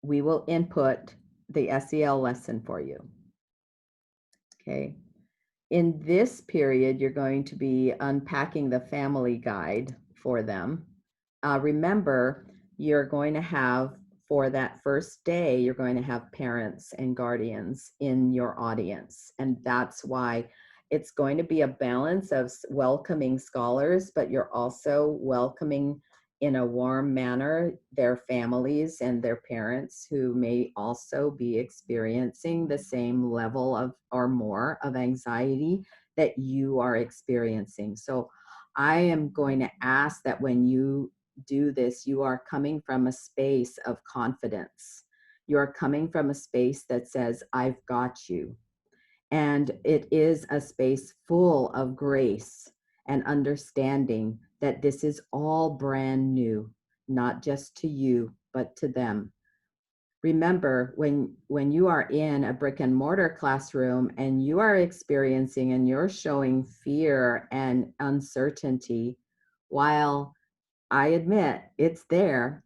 A: we will input the SEL lesson for you. Okay. In this period, you're going to be unpacking the family guide for them. Remember, you're going to have, for that first day, you're going to have parents and guardians in your audience. And that's why it's going to be a balance of welcoming scholars, but you're also welcoming in a warm manner their families and their parents who may also be experiencing the same level of or more of anxiety that you are experiencing. So I am going to ask that when you do this, you are coming from a space of confidence. You're coming from a space that says, I've got you. And it is a space full of grace and understanding that this is all brand new, not just to you, but to them. Remember, when you are in a brick and mortar classroom and you are experiencing and you're showing fear and uncertainty, while I admit it's there,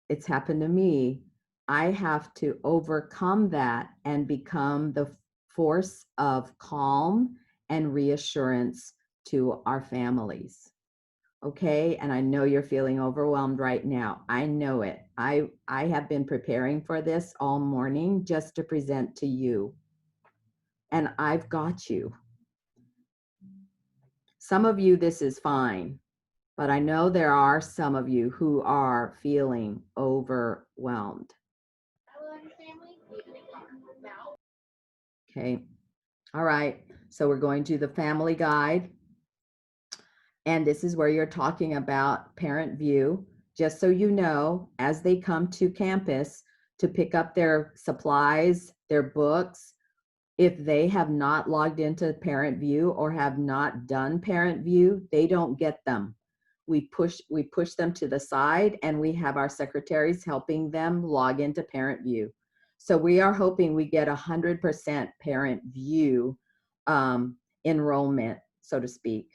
A: it's happened to me, I have to overcome that and become the force of calm and reassurance to our families. Okay, and I know you're feeling overwhelmed right now. I know it. I have been preparing for this all morning just to present to you. And I've got you. Some of you, this is fine, but I know there are some of you who are feeling overwhelmed. Okay, all right, so we're going to the family guide. And this is where you're talking about parent view. Just so you know, as they come to campus to pick up their supplies, their books, if they have not logged into parent view or have not done parent view, they don't get them. We push them to the side and we have our secretaries helping them log into parent view. So we are hoping we get 100% parent view enrollment, so to speak.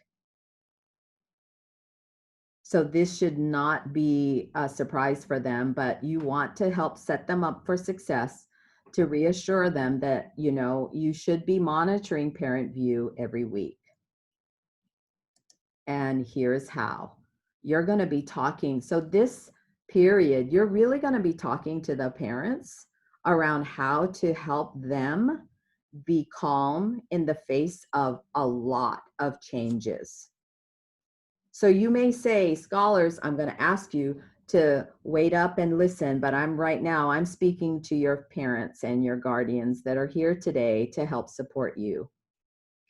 A: So this should not be a surprise for them, but you want to help set them up for success to reassure them that, you know, you should be monitoring parent view every week. And here's how. You're going to be talking. So this period, you're really going to be talking to the parents around how to help them be calm in the face of a lot of changes. So you may say, scholars, I'm going to ask you to wait up and listen, but I'm speaking to your parents and your guardians that are here today to help support you.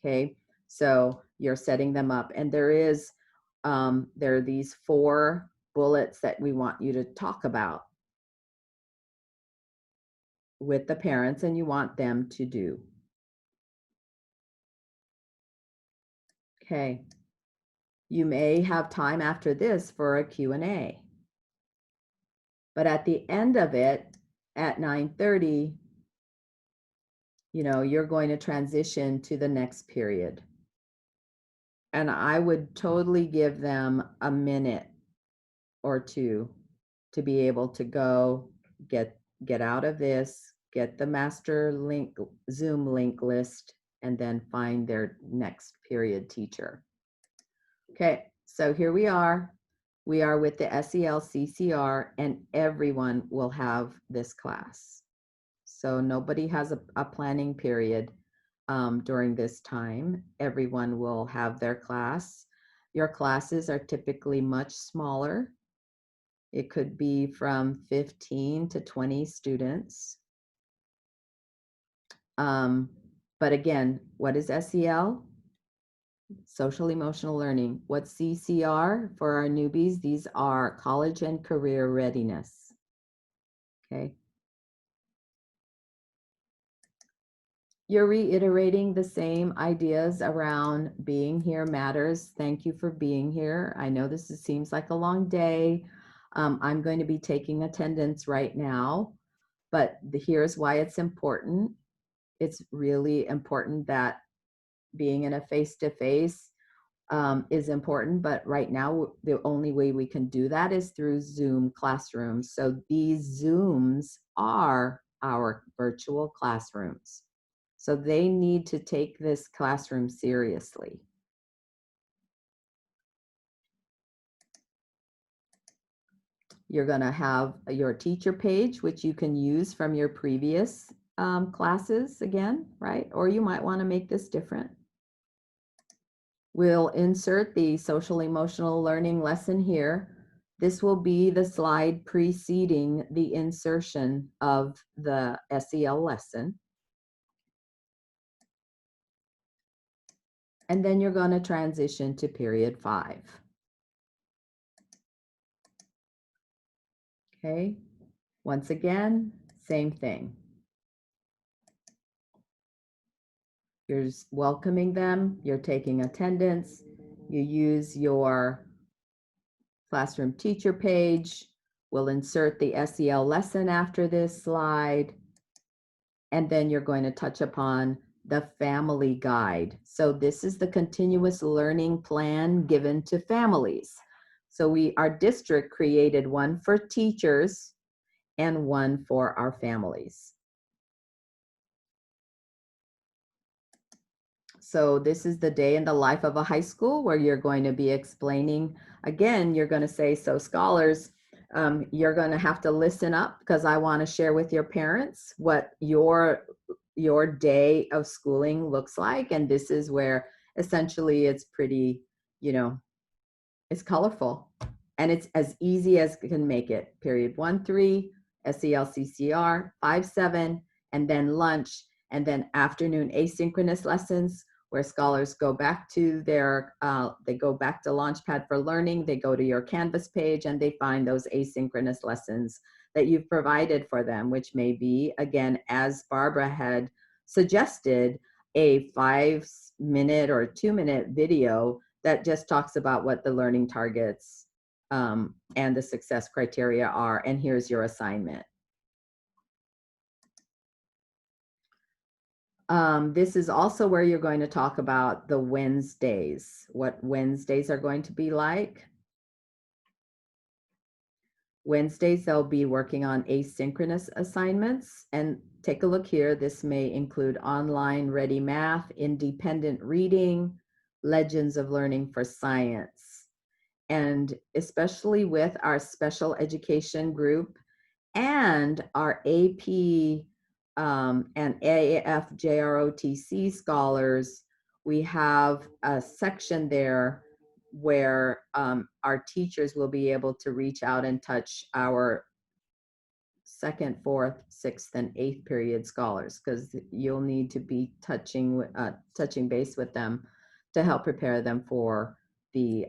A: Okay, so you're setting them up, and there are these 4 bullets that we want you to talk about with the parents, and you want them to do. Okay, you may have time after this for a Q&A. But at the end of it, at 9:30, you're going to transition to the next period. And I would totally give them a minute or 2 to be able to go get out of this, get the master link, Zoom link list, and then find their next period teacher. Okay, so here we are. We are with the SEL CCR, and everyone will have this class. So nobody has a planning period during this time. Everyone will have their class. Your classes are typically much smaller. It could be from 15 to 20 students. But again, what is SEL? Social emotional learning. What's CCR for our newbies? These are college and career readiness. Okay. You're reiterating the same ideas around being here matters. Thank you for being here. I know this seems like a long day. I'm going to be taking attendance right now, but here's why it's important. It's really important that being in a face-to-face is important, but right now the only way we can do that is through Zoom classrooms. So these Zooms are our virtual classrooms. So they need to take this classroom seriously. You're going to have your teacher page, which you can use from your previous classes again, right? Or you might want to make this different. We'll insert the social emotional learning lesson here. This will be the slide preceding the insertion of the SEL lesson. And then you're going to transition to period 5. Okay, once again, same thing. You're just welcoming them, you're taking attendance, you use your classroom teacher page, we'll insert the SEL lesson after this slide, and then you're going to touch upon the family guide. So this is the continuous learning plan given to families. So our district created one for teachers and one for our families. So this is the day in the life of a high school where you're going to be explaining, again, you're going to say, so scholars, you're going to have to listen up because I want to share with your parents what your day of schooling looks like. And this is where essentially it's pretty, it's colorful and it's as easy as it can make it. Period 1-3, SEL CCR, 5-7, and then lunch, and then afternoon asynchronous lessons where scholars go back to they go back to Launchpad for Learning, they go to your Canvas page and they find those asynchronous lessons that you've provided for them, which may be, again, as Barbara had suggested, a 5-minute or 2-minute video that just talks about what the learning targets and the success criteria are, and here's your assignment. This is also where you're going to talk about the Wednesdays, what Wednesdays are going to be like. Wednesdays, they'll be working on asynchronous assignments, and take a look here. This may include online ready math, independent reading, legends of learning for science, and especially with our special education group and our AP and AAF JROTC scholars, we have a section there where our teachers will be able to reach out and touch our second, fourth, sixth, and eighth period scholars, because you'll need to be touching base with them to help prepare them for the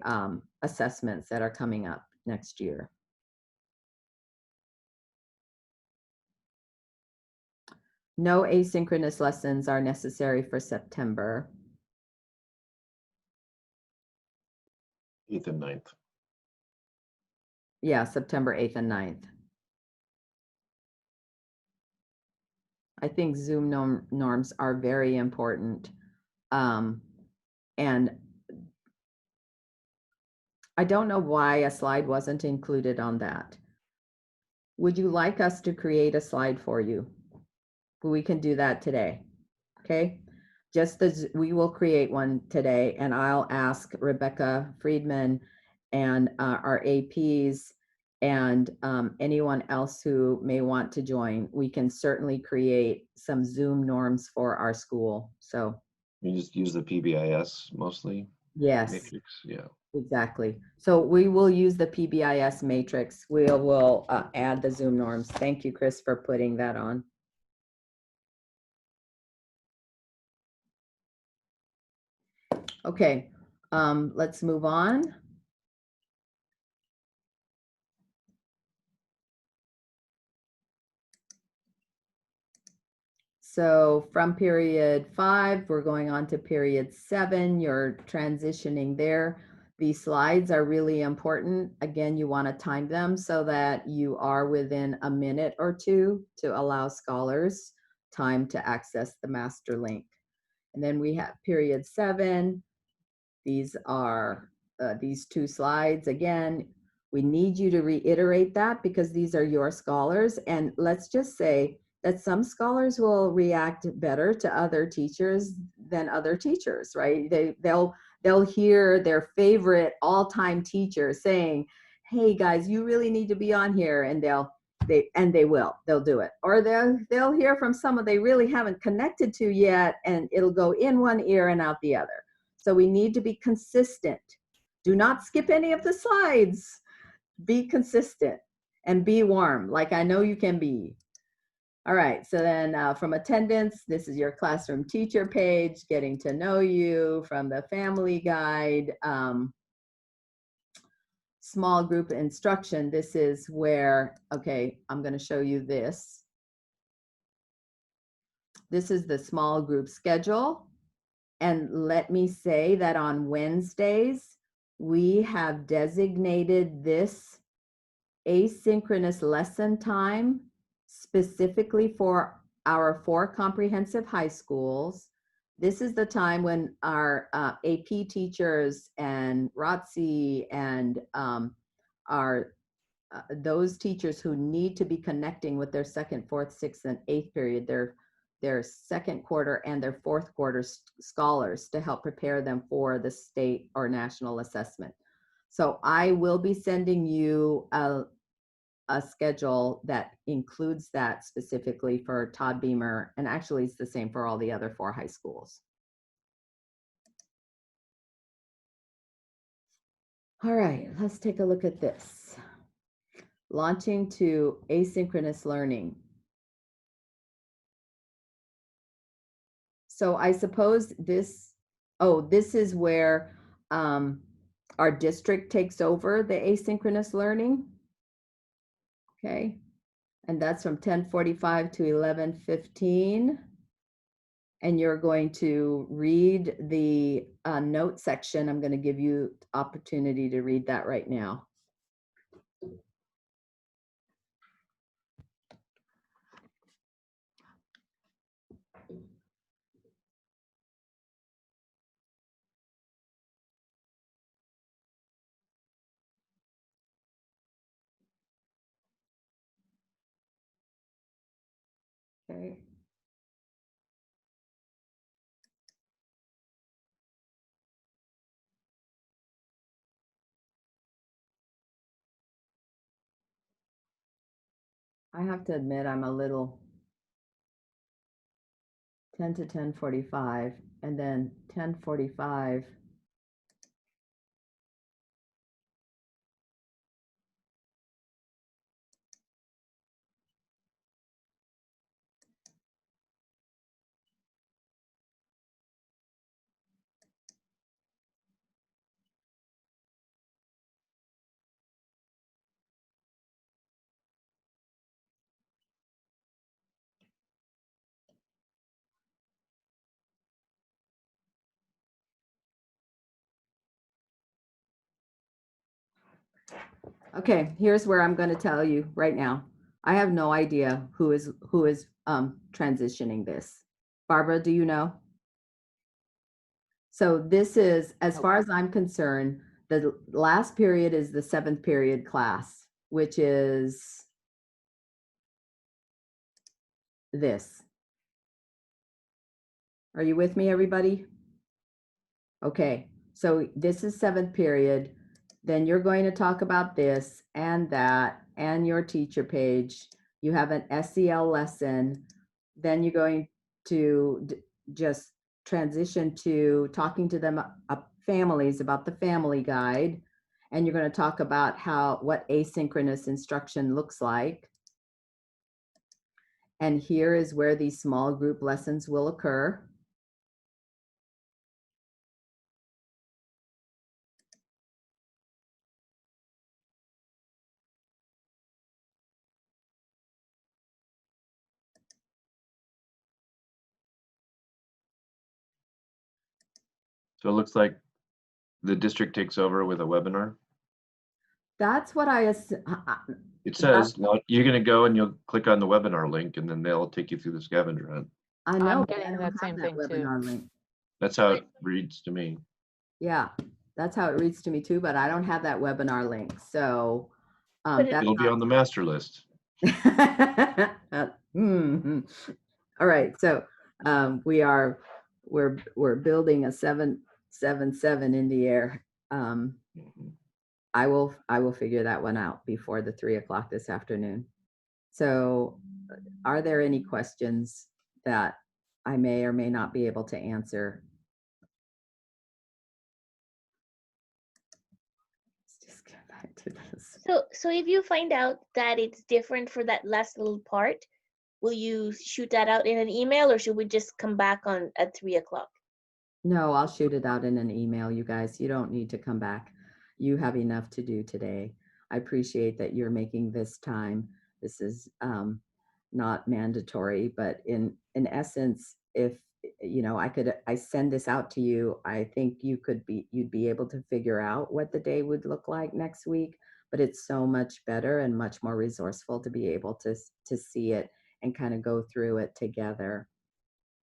A: assessments that are coming up next year. No asynchronous lessons are necessary for September.
D: 8th and 9th.
A: Yeah, September 8th and 9th. I think Zoom norms are very important. And I don't know why a slide wasn't included on that. Would you like us to create a slide for you? We can do that today, okay? Just as we will create one today, and I'll ask Rebecca Friedman and our APs and anyone else who may want to join. We can certainly create some Zoom norms for our school. So
D: You just use the PBIS mostly
A: yes,
D: matrix. Yeah.
A: exactly. So we will use the PBIS matrix. We will add the Zoom norms. Thank you, Chris, for putting that on. Okay, let's move on. So from period 5, we're going on to period 7. You're transitioning there. These slides are really important. Again, you want to time them so that you are within a minute or two to allow scholars time to access the master link. And then we have period 7. These are these 2 slides. Again, we need you to reiterate that because these are your scholars. And let's just say that some scholars will react better to other teachers than other teachers, right? They'll hear their favorite all-time teacher saying, "Hey guys, you really need to be on here," and they'll do it. Or they'll hear from someone they really haven't connected to yet, and it'll go in one ear and out the other. So we need to be consistent. Do not skip any of the slides. Be consistent and be warm, like I know you can be. All right, so then from attendance, this is your classroom teacher page, getting to know you from the family guide. Small group instruction, this is where, okay, I'm gonna show you this. This is the small group schedule. And let me say that on Wednesdays, we have designated this asynchronous lesson time specifically for our 4 comprehensive high schools. This is the time when our AP teachers and ROTC and those teachers who need to be connecting with their 2nd, 4th, 6th, and 8th period, their 2nd quarter and their 4th quarter scholars to help prepare them for the state or national assessment. So I will be sending you a schedule that includes that specifically for Todd Beamer, and actually it's the same for all the other 4 high schools. All right, let's take a look at this. Launching to asynchronous learning. So I suppose this is where our district takes over the asynchronous learning. Okay, and that's from 10:45 to 11:15. And you're going to read the note section. I'm going to give you opportunity to read that right now. Okay. I have to admit, I'm a little 10 to 10:45, and then 10:45 Okay, here's where I'm going to tell you right now. I have no idea who is transitioning this. Barbara, do you know? So this is, as far as I'm concerned, the last period is the 7th period class, which is this. Are you with me, everybody? Okay, so this is 7th period. Then you're going to talk about this and that and your teacher page. You have an SEL lesson. Then you're going to just transition to talking to them, families, about the family guide. And you're going to talk about what asynchronous instruction looks like. And here is where these small group lessons will occur.
D: So it looks like the district takes over with a webinar.
A: That's what
D: It says you're going to go and you'll click on the webinar link, and then they'll take you through the scavenger hunt.
A: I know,
B: I'm
A: but I
B: getting
A: don't
B: that
A: have
B: same
A: that
B: thing too.
A: webinar link.
D: That's how it reads to me.
A: Yeah, that's how it reads to me too, but I don't have that webinar link. So
D: It'll be on the master list.
A: Mhm. All right, so we're building a 777 in the air. I will figure that one out before the 3 o'clock this afternoon. So are there any questions that I may or may not be able to answer? Let's just get back to this.
G: So if you find out that it's different for that last little part, will you shoot that out in an email, or should we just come back on at 3 o'clock?
A: No, I'll shoot it out in an email, you guys. You don't need to come back. You have enough to do today. I appreciate that you're making this time. This is not mandatory, but in essence, if I send this out to you, I think you'd be able to figure out what the day would look like next week. But it's so much better and much more resourceful to be able to see it and kind of go through it together.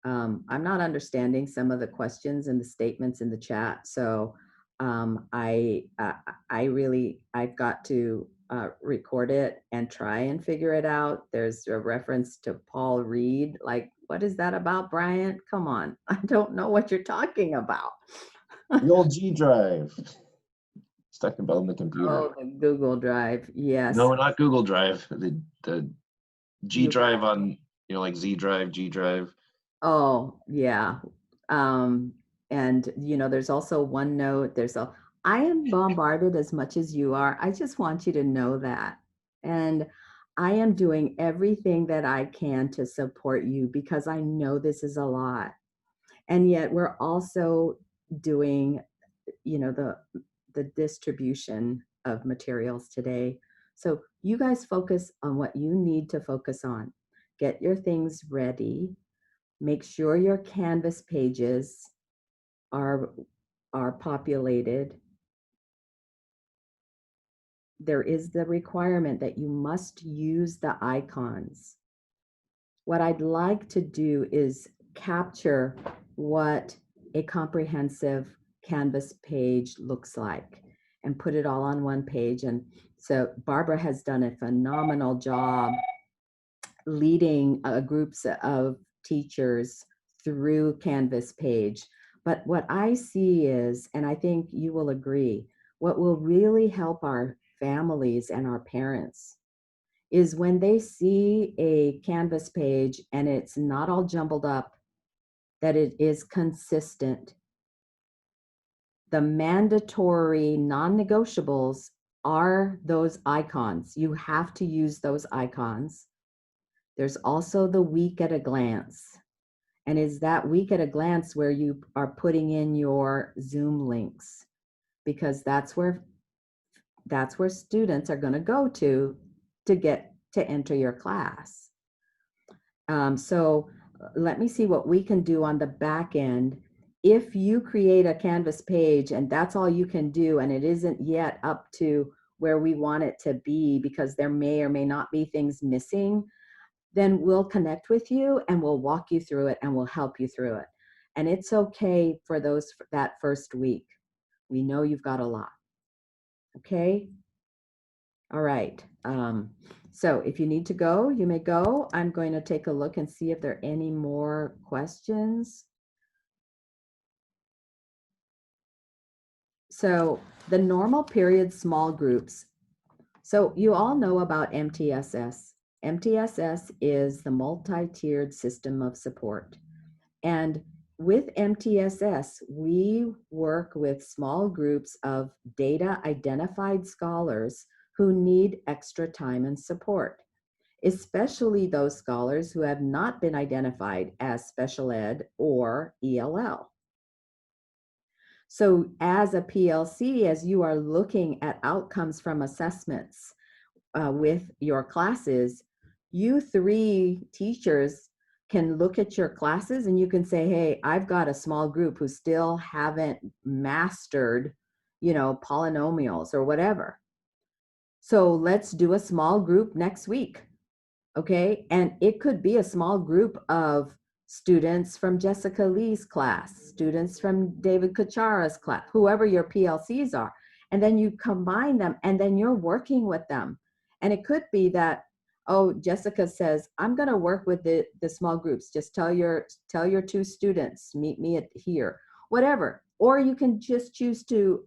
A: I'm not understanding some of the questions and the statements in the chat, so I've got to record it and try and figure it out. There's a reference to Paul Reed. Like, what is that about, Bryant? Come on, I don't know what you're talking about.
D: The old G drive. It's talking about on the computer.
A: Oh, the Google Drive. Yes.
D: No, not Google Drive. The G drive on, like Z drive, G drive.
A: Oh, yeah. And there's also OneNote. I am bombarded as much as you are. I just want you to know that. And I am doing everything that I can to support you because I know this is a lot. And yet we're also doing, the distribution of materials today. So you guys focus on what you need to focus on. Get your things ready. Make sure your Canvas pages are populated. There is the requirement that you must use the icons. What I'd like to do is capture what a comprehensive Canvas page looks like and put it all on one page. And so Barbara has done a phenomenal job leading groups of teachers through Canvas page. But what I see is, and I think you will agree, what will really help our families and our parents is when they see a Canvas page and it's not all jumbled up, that it is consistent. The mandatory non-negotiables are those icons. You have to use those icons. There's also the week at a glance. And is that week at a glance where you are putting in your Zoom links? Because that's where students are going to go to get to enter your class. So let me see what we can do on the back end. If you create a Canvas page and that's all you can do and it isn't yet up to where we want it to be because there may or may not be things missing, then we'll connect with you and we'll walk you through it and we'll help you through it. And it's okay for that first week. We know you've got a lot. Okay? All right. So if you need to go, you may go. I'm going to take a look and see if there are any more questions. So the normal period small groups. So you all know about MTSS. MTSS is the multi-tiered system of support. And with MTSS, we work with small groups of data identified scholars who need extra time and support, especially those scholars who have not been identified as special ed or ELL. So as a PLC, as you are looking at outcomes from assessments with your classes, you 3 teachers can look at your classes and you can say, hey, I've got a small group who still haven't mastered, polynomials or whatever. So let's do a small group next week. Okay. And it could be a small group of students from Jessica Lee's class, students from David Kachara's class, whoever your PLCs are. And then you combine them and then you're working with them. And it could be that, oh, Jessica says, I'm going to work with the small groups. Just tell your 2 students, meet me at here, whatever. Or you can just choose to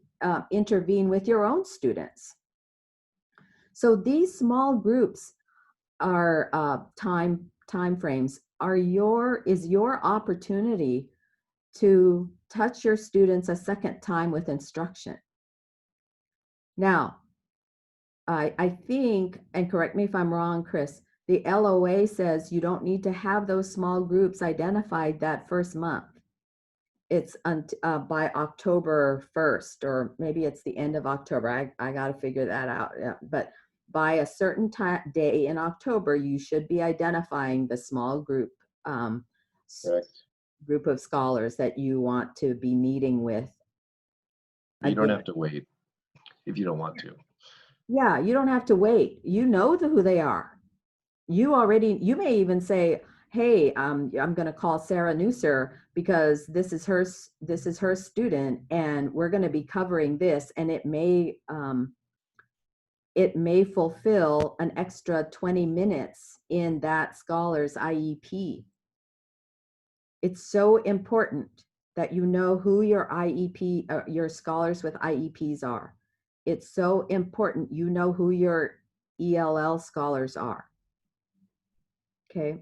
A: intervene with your own students. So these small groups are time frames is your opportunity to touch your students a second time with instruction. Now, I think, and correct me if I'm wrong, Chris, the LOA says you don't need to have those small groups identified that first month. It's by October 1st, or maybe it's the end of October. I got to figure that out. Yeah. But by a certain day in October, you should be identifying the small group group of scholars that you want to be meeting with.
D: You don't have to wait if you don't want to.
A: Yeah, you don't have to wait. You know who they are. You may even say, hey, I'm going to call Sarah Nusser because this is her student and we're going to be covering this, and it may fulfill an extra 20 minutes in that scholar's IEP. It's so important that you know who your IEP, your scholars with IEPs are. It's so important you know who your ELL scholars are. Okay.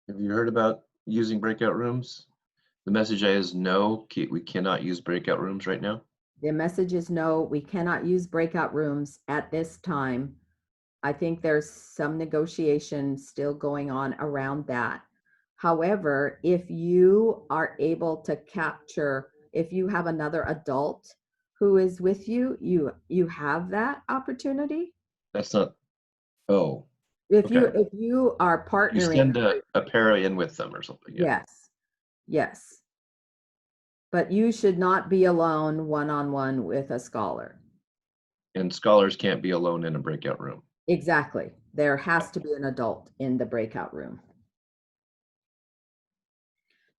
D: Have you heard about using breakout rooms? The message is no, we cannot use breakout rooms right now.
A: The message is no, we cannot use breakout rooms at this time. I think there's some negotiation still going on around that. However, if you are able to capture, if you have another adult who is with you, you have that opportunity.
D: That's not, oh.
A: If
D: okay.
A: you are partnering.
D: You send a para in with them or something. Yeah.
A: Yes. But you should not be alone one-on-one with a scholar.
D: And scholars can't be alone in a breakout room.
A: Exactly. There has to be an adult in the breakout room.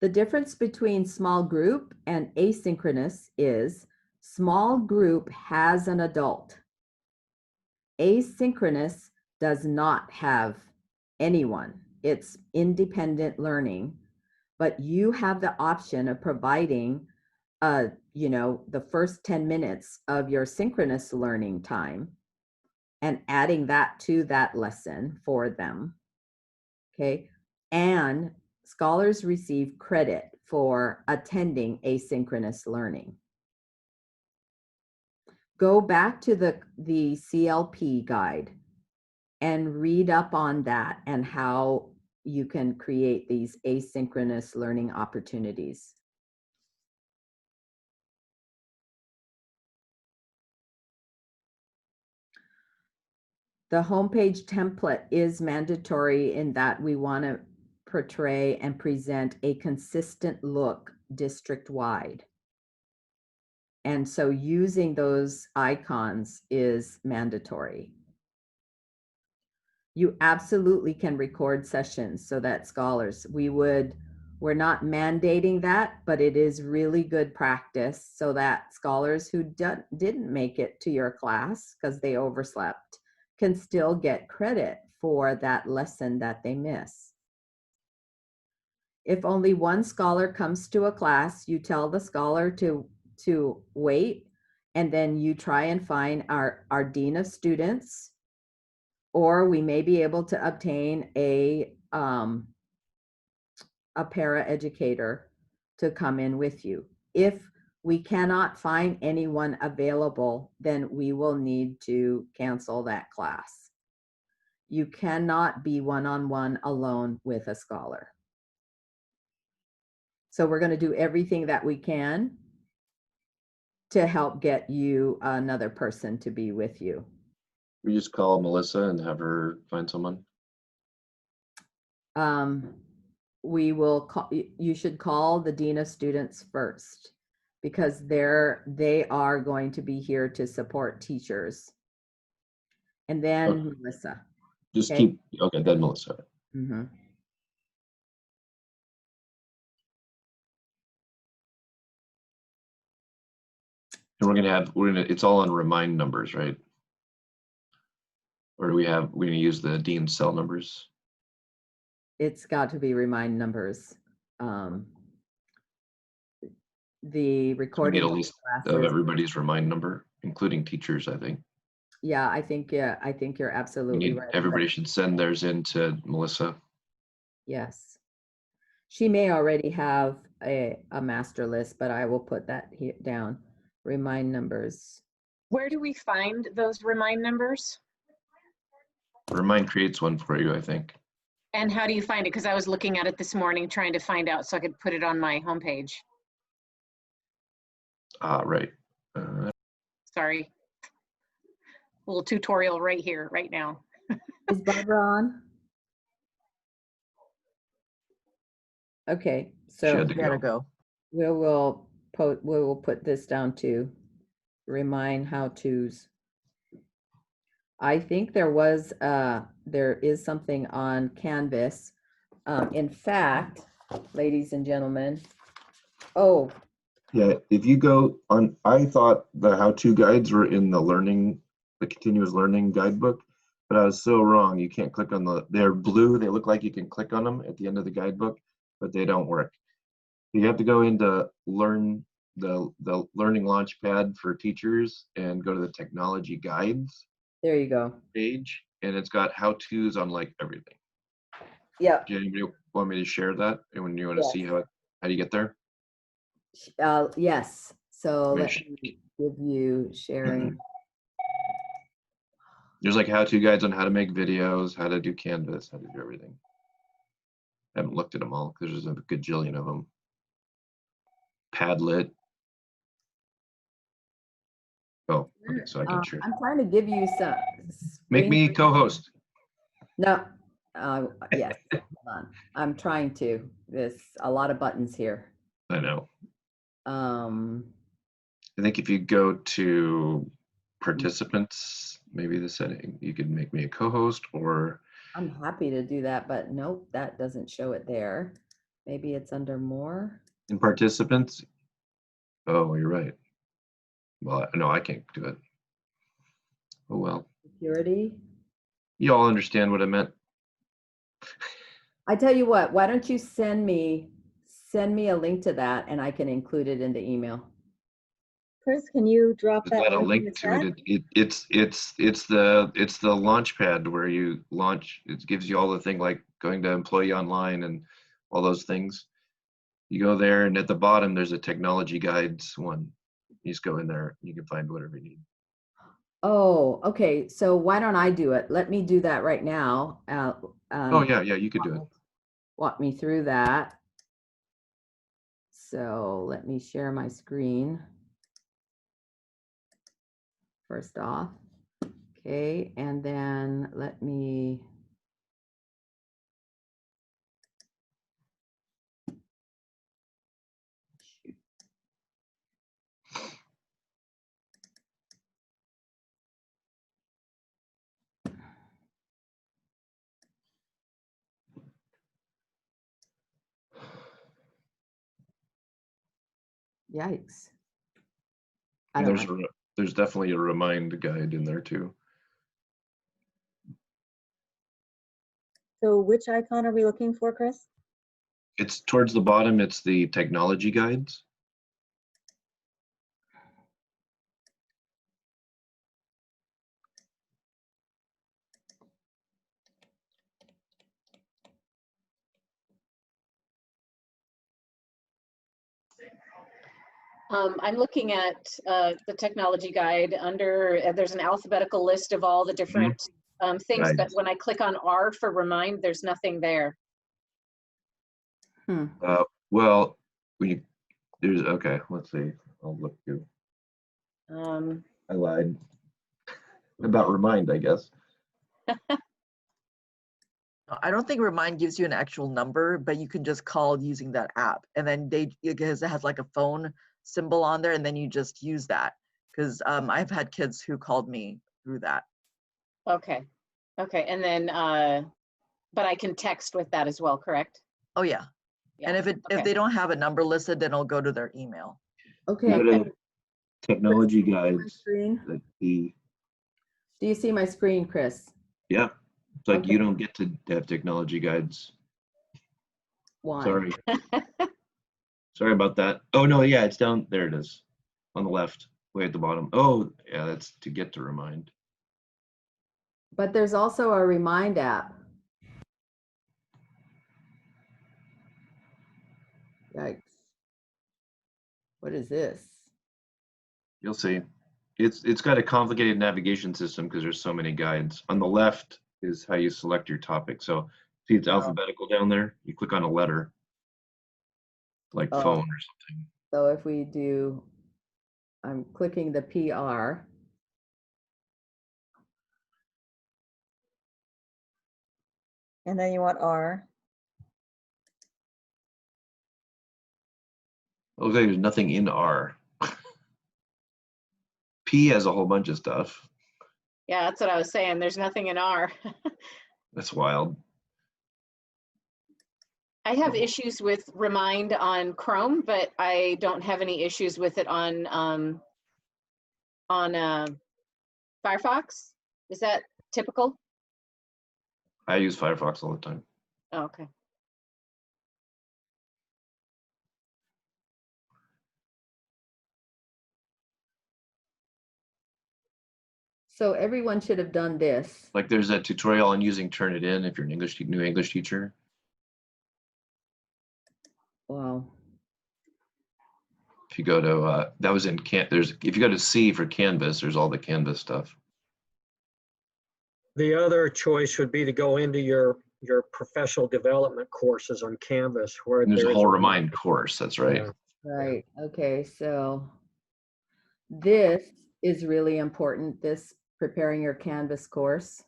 A: The difference between small group and asynchronous is small group has an adult. Asynchronous does not have anyone. It's independent learning, but you have the option of providing the first 10 minutes of your synchronous learning time and adding that to that lesson for them. Okay. And scholars receive credit for attending asynchronous learning. Go back to the CLP guide and read up on that and how you can create these asynchronous learning opportunities. The homepage template is mandatory in that we want to portray and present a consistent look district-wide. And so using those icons is mandatory. You absolutely can record sessions so that scholars, we're not mandating that, but it is really good practice so that scholars who didn't make it to your class because they overslept can still get credit for that lesson that they miss. If only one scholar comes to a class, you tell the scholar to wait, and then you try and find our dean of students, or we may be able to obtain a para-educator to come in with you. If we cannot find anyone available, then we will need to cancel that class. You cannot be one-on-one alone with a scholar. So we're going to do everything that we can to help get you another person to be with you.
D: We just call Melissa and have her find someone.
A: We will call, you should call the dean of students first, because they are going to be here to support teachers. And then
D: Okay.
A: Melissa.
D: Just
A: Okay.
D: keep, okay, then Melissa.
A: Mm-hmm.
D: And we're gonna, it's all on remind numbers, right? Or do we're gonna use the dean's cell numbers?
A: It's got to be remind numbers. The
D: We
A: recording
D: need a list of
A: classes.
D: everybody's remind number, including teachers, I think.
A: Yeah, I think you're
D: We
A: absolutely
D: need,
A: right.
D: everybody should send theirs in to Melissa.
A: Yes. She may already have a master list, but I will put that here down. Remind numbers.
H: Where do we find those remind numbers?
D: Remind creates one for you, I think.
H: And how do you find it? Because I was looking at it this morning trying to find out so I could put it on my homepage.
D: Right.
H: Sorry. Little tutorial right here, right now.
A: Is Barbara on? Okay,
D: She
A: so
D: had to
F: Gotta
D: go.
F: go.
A: we will put this down to remind how-tos. I think there is something on Canvas. In fact, ladies and gentlemen, oh,
D: Yeah, if you go on, I thought the how-to guides were in the continuous learning guidebook, but I was so wrong. You can't click on they're blue. They look like you can click on them at the end of the guidebook, but they don't work. You have to go into the learning launchpad for teachers and go to the technology guides
A: there you go.
D: page, and it's got how-tos on like everything.
A: Yeah,
D: Do anybody want me to share that? And when you want to see how do you get there?
A: yes. So
D: Make
A: let me give you sharing.
D: There's like how-to guides on how to make videos, how to do Canvas, how to do everything. I haven't looked at them all because there's a gajillion of them. Padlet. Oh, okay, so I can share.
A: I'm trying to give you some.
D: Make me co-host.
A: No, yes, hold on. I'm trying to. There's a lot of buttons here.
D: I know.
A: I
D: I think if you go to participants, maybe the setting, you could make me a co-host, or
A: I'm happy to do that, but nope, that doesn't show it there. Maybe it's under more.
D: in participants. Oh, you're right. Well, no, I can't do it. Oh, well.
A: Security.
D: You all understand what I meant.
A: I tell you what, why don't you send me a link to that and I can include it in the email.
C: Chris, can you drop
D: Is
C: that
D: that a
C: link in the
D: link to
C: chat?
D: it? It's the launch pad where you launch. It gives you all the thing like going to employee online and all those things. You go there, and at the bottom there's a technology guides one. You just go in there, you can find whatever you need.
A: Oh, okay. So why don't I do it? Let me do that right now.
D: Oh yeah, you could do it.
A: Walk me through that. So let me share my screen. First off, okay, and then let me. Yikes. I
D: And
A: don't know.
D: there's definitely a remind guide in there too.
C: So which icon are we looking for, Chris?
D: It's towards the bottom, it's the technology guides.
H: I'm looking at the technology guide under, there's an alphabetical list of all the different things, but
D: Guides.
H: when I click on R for remind, there's nothing there.
A: Hmm.
D: Well, there's, okay, let's see. I'll look too. I lied about remind, I guess.
F: I don't think Remind gives you an actual number, but you can just call using that app. And then it has like a phone symbol on there, and then you just use that. Because I've had kids who called me through that.
H: Okay. Okay. And then, but I can text with that as well, correct?
F: Oh yeah.
H: Yeah.
F: And if
H: Okay.
F: they don't have a number listed, then it'll go to their email.
A: Okay.
D: You go to technology
A: My
D: guides.
A: screen.
D: Like
A: Do you see my screen, Chris?
D: yeah, it's like
A: Okay.
D: you don't get to have technology guides.
A: Why?
D: Sorry. Sorry about that. Oh no, yeah, it's down there. It is on the left, way at the bottom. Oh yeah, that's to get to remind.
A: But there's also a remind app. Yikes. What is this?
D: You'll see. It's got a complicated navigation system because there's so many guides. On the left is how you select your topic. So see it's alphabetical down there. You click on a letter, like
A: Oh.
D: phone or something.
A: So if we do, I'm clicking the PR.
C: And then you want R.
D: It looks like there's nothing in R. P has a whole bunch of stuff.
H: Yeah, that's what I was saying. There's nothing in R.
D: That's wild.
H: I have issues with Remind on Chrome, but I don't have any issues with it on Firefox. Is that typical?
D: I use Firefox all the time.
H: Oh, okay.
A: So everyone should have done this.
D: Like there's a tutorial on using Turnitin if you're an new English teacher.
A: Wow.
D: If you go to that was in if you go to C for Canvas, there's all the Canvas stuff.
E: The other choice would be to go into your professional development courses on Canvas where
D: And there's a
E: there is
D: whole remind course. That's right.
E: Yeah.
A: Right. Okay. So this is really important. This preparing your Canvas course.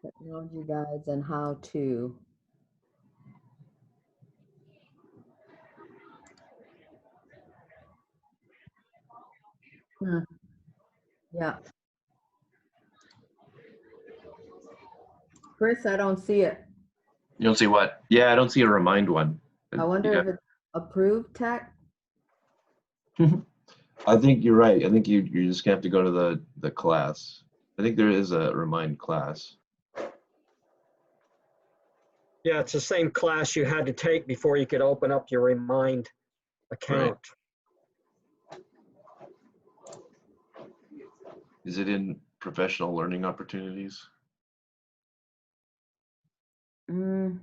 A: Technology guides and how to. Yeah. Chris, I don't see it.
D: You don't see what? Yeah, I don't see a remind one.
A: I wonder if it's approved tech.
D: I think you're right. I think you're just gonna have to go to the class. I think there is a remind class.
E: Yeah, it's the same class you had to take before you could open up your Remind account.
D: Is it in professional learning opportunities?
A: Mm.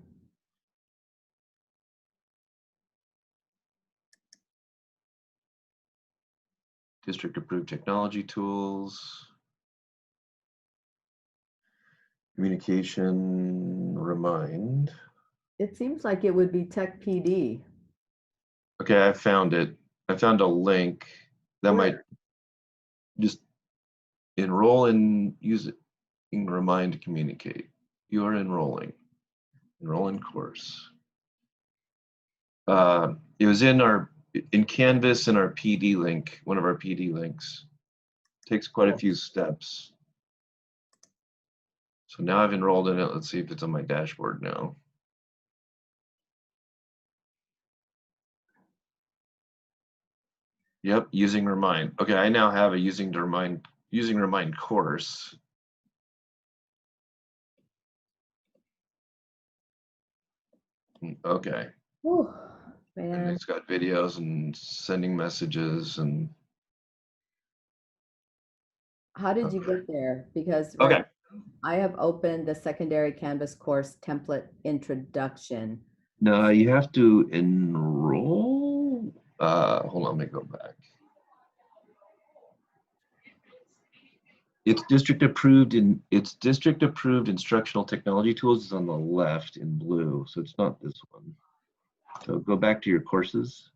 D: District approved technology tools. Communication remind.
A: It seems like it would be Tech PD.
D: Okay, I found it. I found a link that might just enroll and use it in remind to communicate. You are enrolling. Enroll in course. It was in Canvas and our PD link, one of our PD links. Takes quite a few steps. So now I've enrolled in it. Let's see if it's on my dashboard now. Yep, using Remind. Okay, I now have a using Remind course. Okay,
A: Whew,
D: and
A: man.
D: it's got videos and sending messages and.
A: How did you get there? Because
D: Okay.
A: right, I have opened the secondary Canvas course template introduction.
D: No, you have to enroll. Hold on, let me go back. It's district approved instructional technology tools is on the left in blue, so it's not this one. So go back to your courses,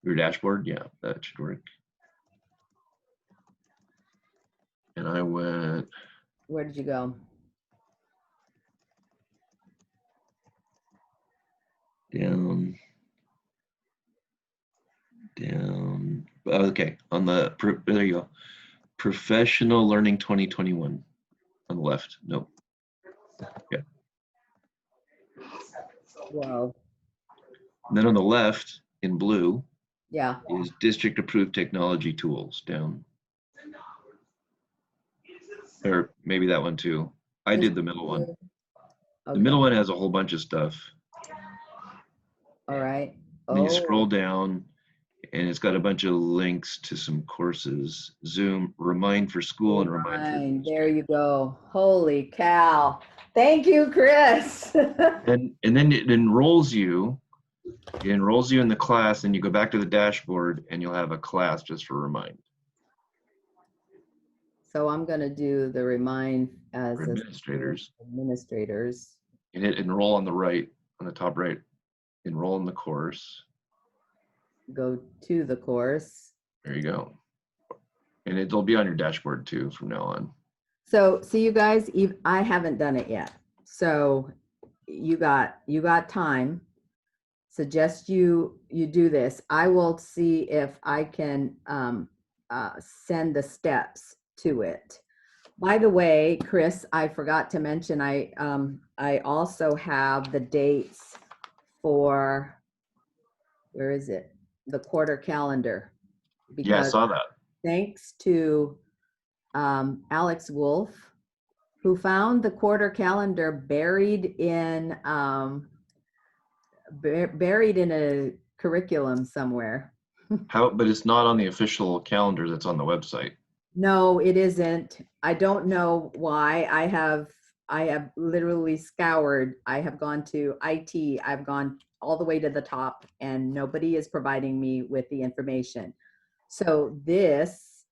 D: your dashboard. Yeah, that should work. And I went.
A: Where did you go?
D: Down. Okay, on the, there you go. Professional Learning 2021 on the left. Nope. Yeah.
A: Whoa.
D: And then on the left in blue
A: Yeah.
D: is district approved technology tools down. Or maybe that one too. I did the middle one. The
A: Okay.
D: middle one has a whole bunch of stuff.
A: All right.
D: Then you scroll down and it's got a bunch of links to some courses. Zoom, Remind for School, and Remind for
A: Fine. There you go. Holy cow. Thank you, Chris.
D: and then it enrolls you. It enrolls you in the class, and you go back to the dashboard, and you'll have a class just for Remind.
A: So I'm going to do the Remind as
D: For administrators.
A: Administrators.
D: And hit enroll on the right, on the top right. Enroll in the course.
A: Go to the course.
D: There you go. And it'll be on your dashboard too from now on.
A: So see, you guys, I haven't done it yet. So you got time. Suggest you do this. I will see if I can send the steps to it. By the way, Chris, I forgot to mention, I also have the dates for, where is it? The quarter calendar.
D: Yeah, I saw that.
A: Thanks to Alex Wolf, who found the quarter calendar buried in a curriculum somewhere.
D: But it's not on the official calendar that's on the website.
A: No, it isn't. I don't know why. I have literally scoured. I have gone to IT. I've gone all the way to the top, and nobody is providing me with the information. So this,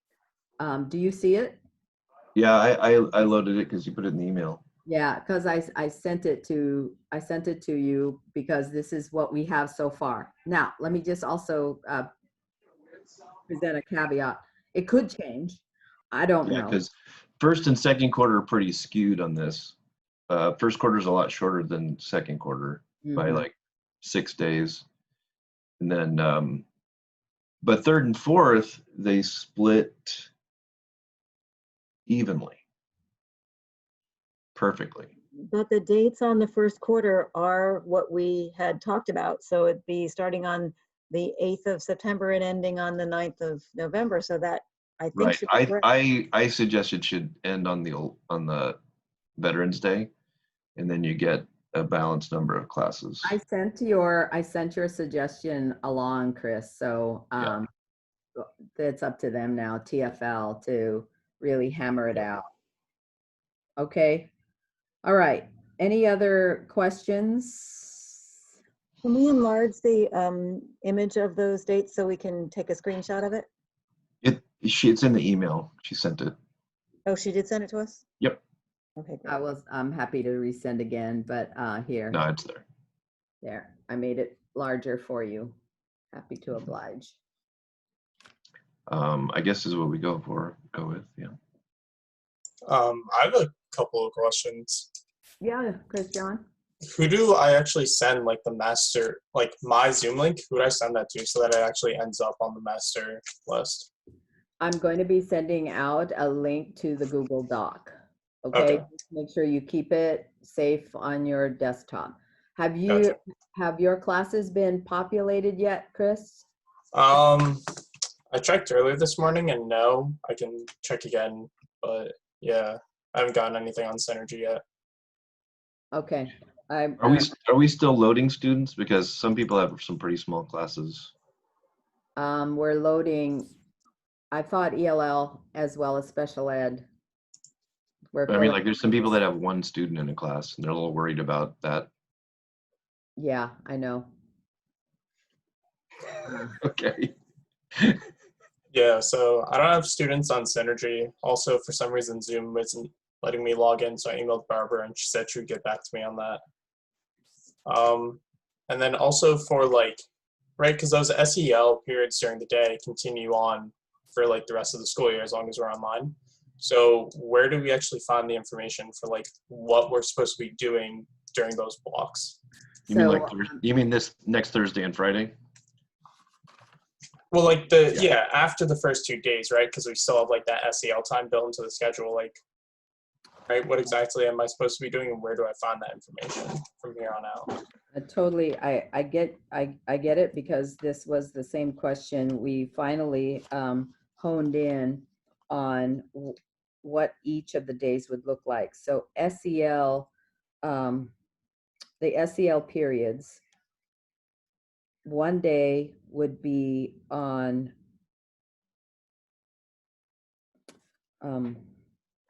A: do you see it?
D: Yeah, I loaded it because you put it in the email.
A: Yeah, because I sent it to you because this is what we have so far. Now, let me just also present a caveat. It could change. I don't know.
D: Because first and second quarter are pretty skewed on this. First quarter is a lot shorter than second quarter by like 6 days. And then, but third and fourth, they split evenly, perfectly.
C: But the dates on the first quarter are what we had talked about. So it'd be starting on the 8th of September and ending on the 9th of November. So that I think
D: Right.
C: should be correct.
D: I suggest it should end on the Veterans Day, and then you get a balanced number of classes.
A: I sent your suggestion along, Chris. So
D: Yeah.
A: it's up to them now, TFL, to really hammer it out. Okay. All right. Any other questions?
C: Can we enlarge the image of those dates so we can take a screenshot of it?
D: It's in the email. She sent it.
C: Oh, she did send it to us?
D: Yep.
C: Okay, great.
A: I'm happy to resend again, but here.
D: No, it's there.
A: There. I made it larger for you. Happy to oblige.
D: I guess is what we go with. Yeah.
I: I have a couple of questions.
A: Yeah, Chris John.
I: who do I actually send like the master, like my Zoom link? Who do I send that to so that it actually ends up on the master list?
A: I'm going to be sending out a link to the Google Doc. Okay,
I: Okay.
A: Just make sure you keep it safe on your desktop. Have
I: Gotcha.
A: your classes been populated yet, Chris?
I: I checked earlier this morning and no, I can check again, but yeah, I haven't gotten anything on Synergy yet.
A: Okay.
D: Are we still loading students? Because some people have some pretty small classes.
A: We're loading, I thought ELL as well as special ed.
D: I mean, like there's some people that have one student in a class and they're a little worried about that.
A: Yeah, I know.
D: Okay.
I: Yeah, so I don't have students on Synergy. Also, for some reason, Zoom isn't letting me log in, so I emailed Barbara and she said she would get back to me on that. And then also for like, right, because those SEL periods during the day continue on for like the rest of the school year as long as we're online. So where do we actually find the information for like what we're supposed to be doing during those blocks?
D: You mean like you mean this next Thursday and Friday?
I: Well, like yeah, after the first 2 days, right? Because we still have like that SEL time built into the schedule. Like, right, what exactly am I supposed to be doing, and where do I find that information from here on out?
A: Totally, I get it, because this was the same question. We finally honed in on what each of the days would look like. So SEL, the SEL periods, one day would be on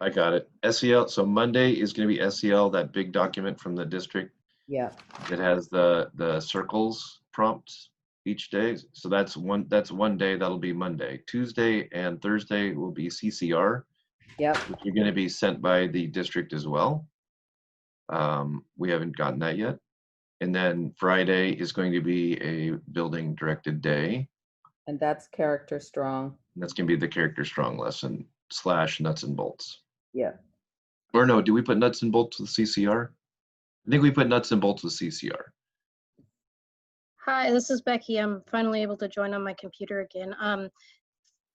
D: I got it. SEL. So Monday is going to be SEL, that big document from the district.
A: Yeah.
D: It has the circles prompts each day. So that's one day. That'll be Monday. Tuesday and Thursday will be CCR.
A: Yep.
D: Which are going to be sent by the district as well. We haven't gotten that yet. And then Friday is going to be a building directed day.
A: And that's character strong.
D: And that's going to be the character strong lesson / nuts and bolts.
A: Yeah.
D: Or no, do we put nuts and bolts with CCR? I think we put nuts and bolts with CCR.
J: Hi, this is Becky. I'm finally able to join on my computer again.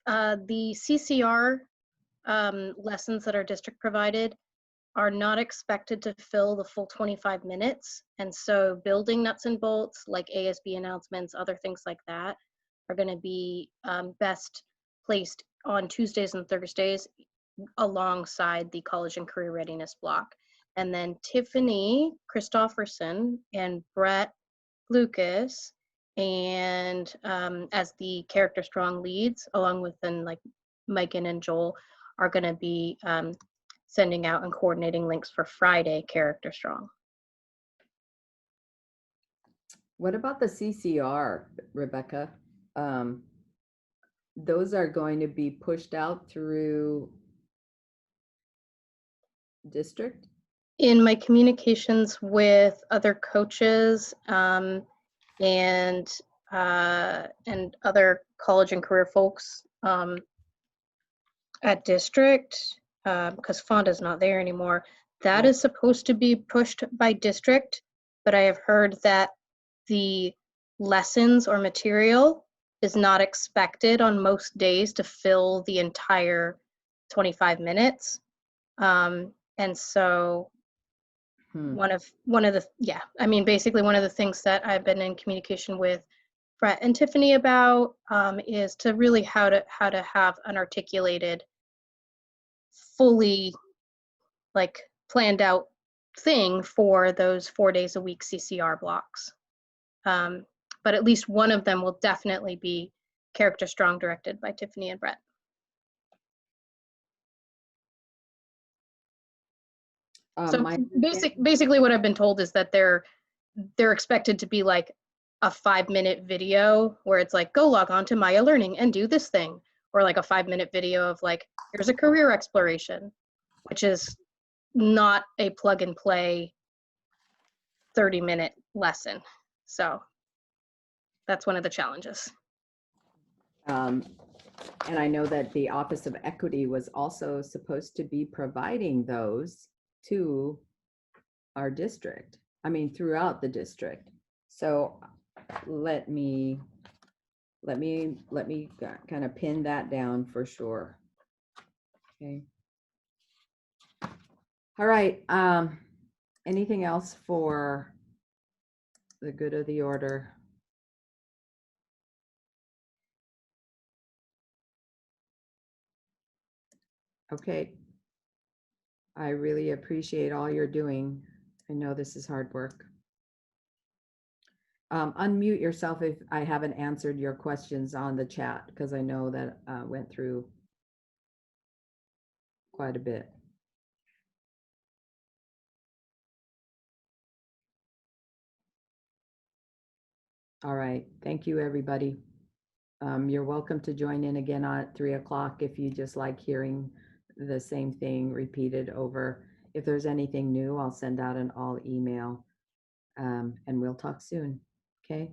J: The CCR lessons that our district provided are not expected to fill the full 25 minutes. And so building nuts and bolts like ASB announcements, other things like that are going to be best placed on Tuesdays and Thursdays alongside the college and career readiness block. And then Tiffany Christofferson and Brett Lucas, and as the character strong leads, along with then like Megan and Joel, are going to be sending out and coordinating links for Friday character strong.
A: What about the CCR, Rebecca? Those are going to be pushed out through district?
J: In my communications with other coaches and other college and career folks at district, because Fonda's not there anymore, that is supposed to be pushed by district, but I have heard that the lessons or material is not expected on most days to fill the entire 25 minutes. And so one of the, I mean, basically one of the things that I've been in communication with Brett and Tiffany about is to really how to have an articulated, fully like planned out thing for those 4 days a week CCR blocks. But at least one of them will definitely be character strong, directed by Tiffany and Brett. So basically what I've been told is that they're expected to be like a 5-minute video where it's like, go log on to Maya Learning and do this thing, or like a 5-minute video of like, here's a career exploration, which is not a plug and play 30-minute lesson. So that's one of the challenges.
A: And I know that the Office of Equity was also supposed to be providing those to our district. I mean, throughout the district. So let me kind of pin that down for sure. Okay. All right. Anything else for the good of the order? Okay. I really appreciate all you're doing. I know this is hard work. Unmute yourself if I haven't answered your questions on the chat, because I know that went through quite a bit. All right. Thank you, everybody. You're welcome to join in again at 3 o'clock if you just like hearing the same thing repeated over. If there's anything new, I'll send out an all email, and we'll talk soon. Okay.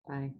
A: Bye.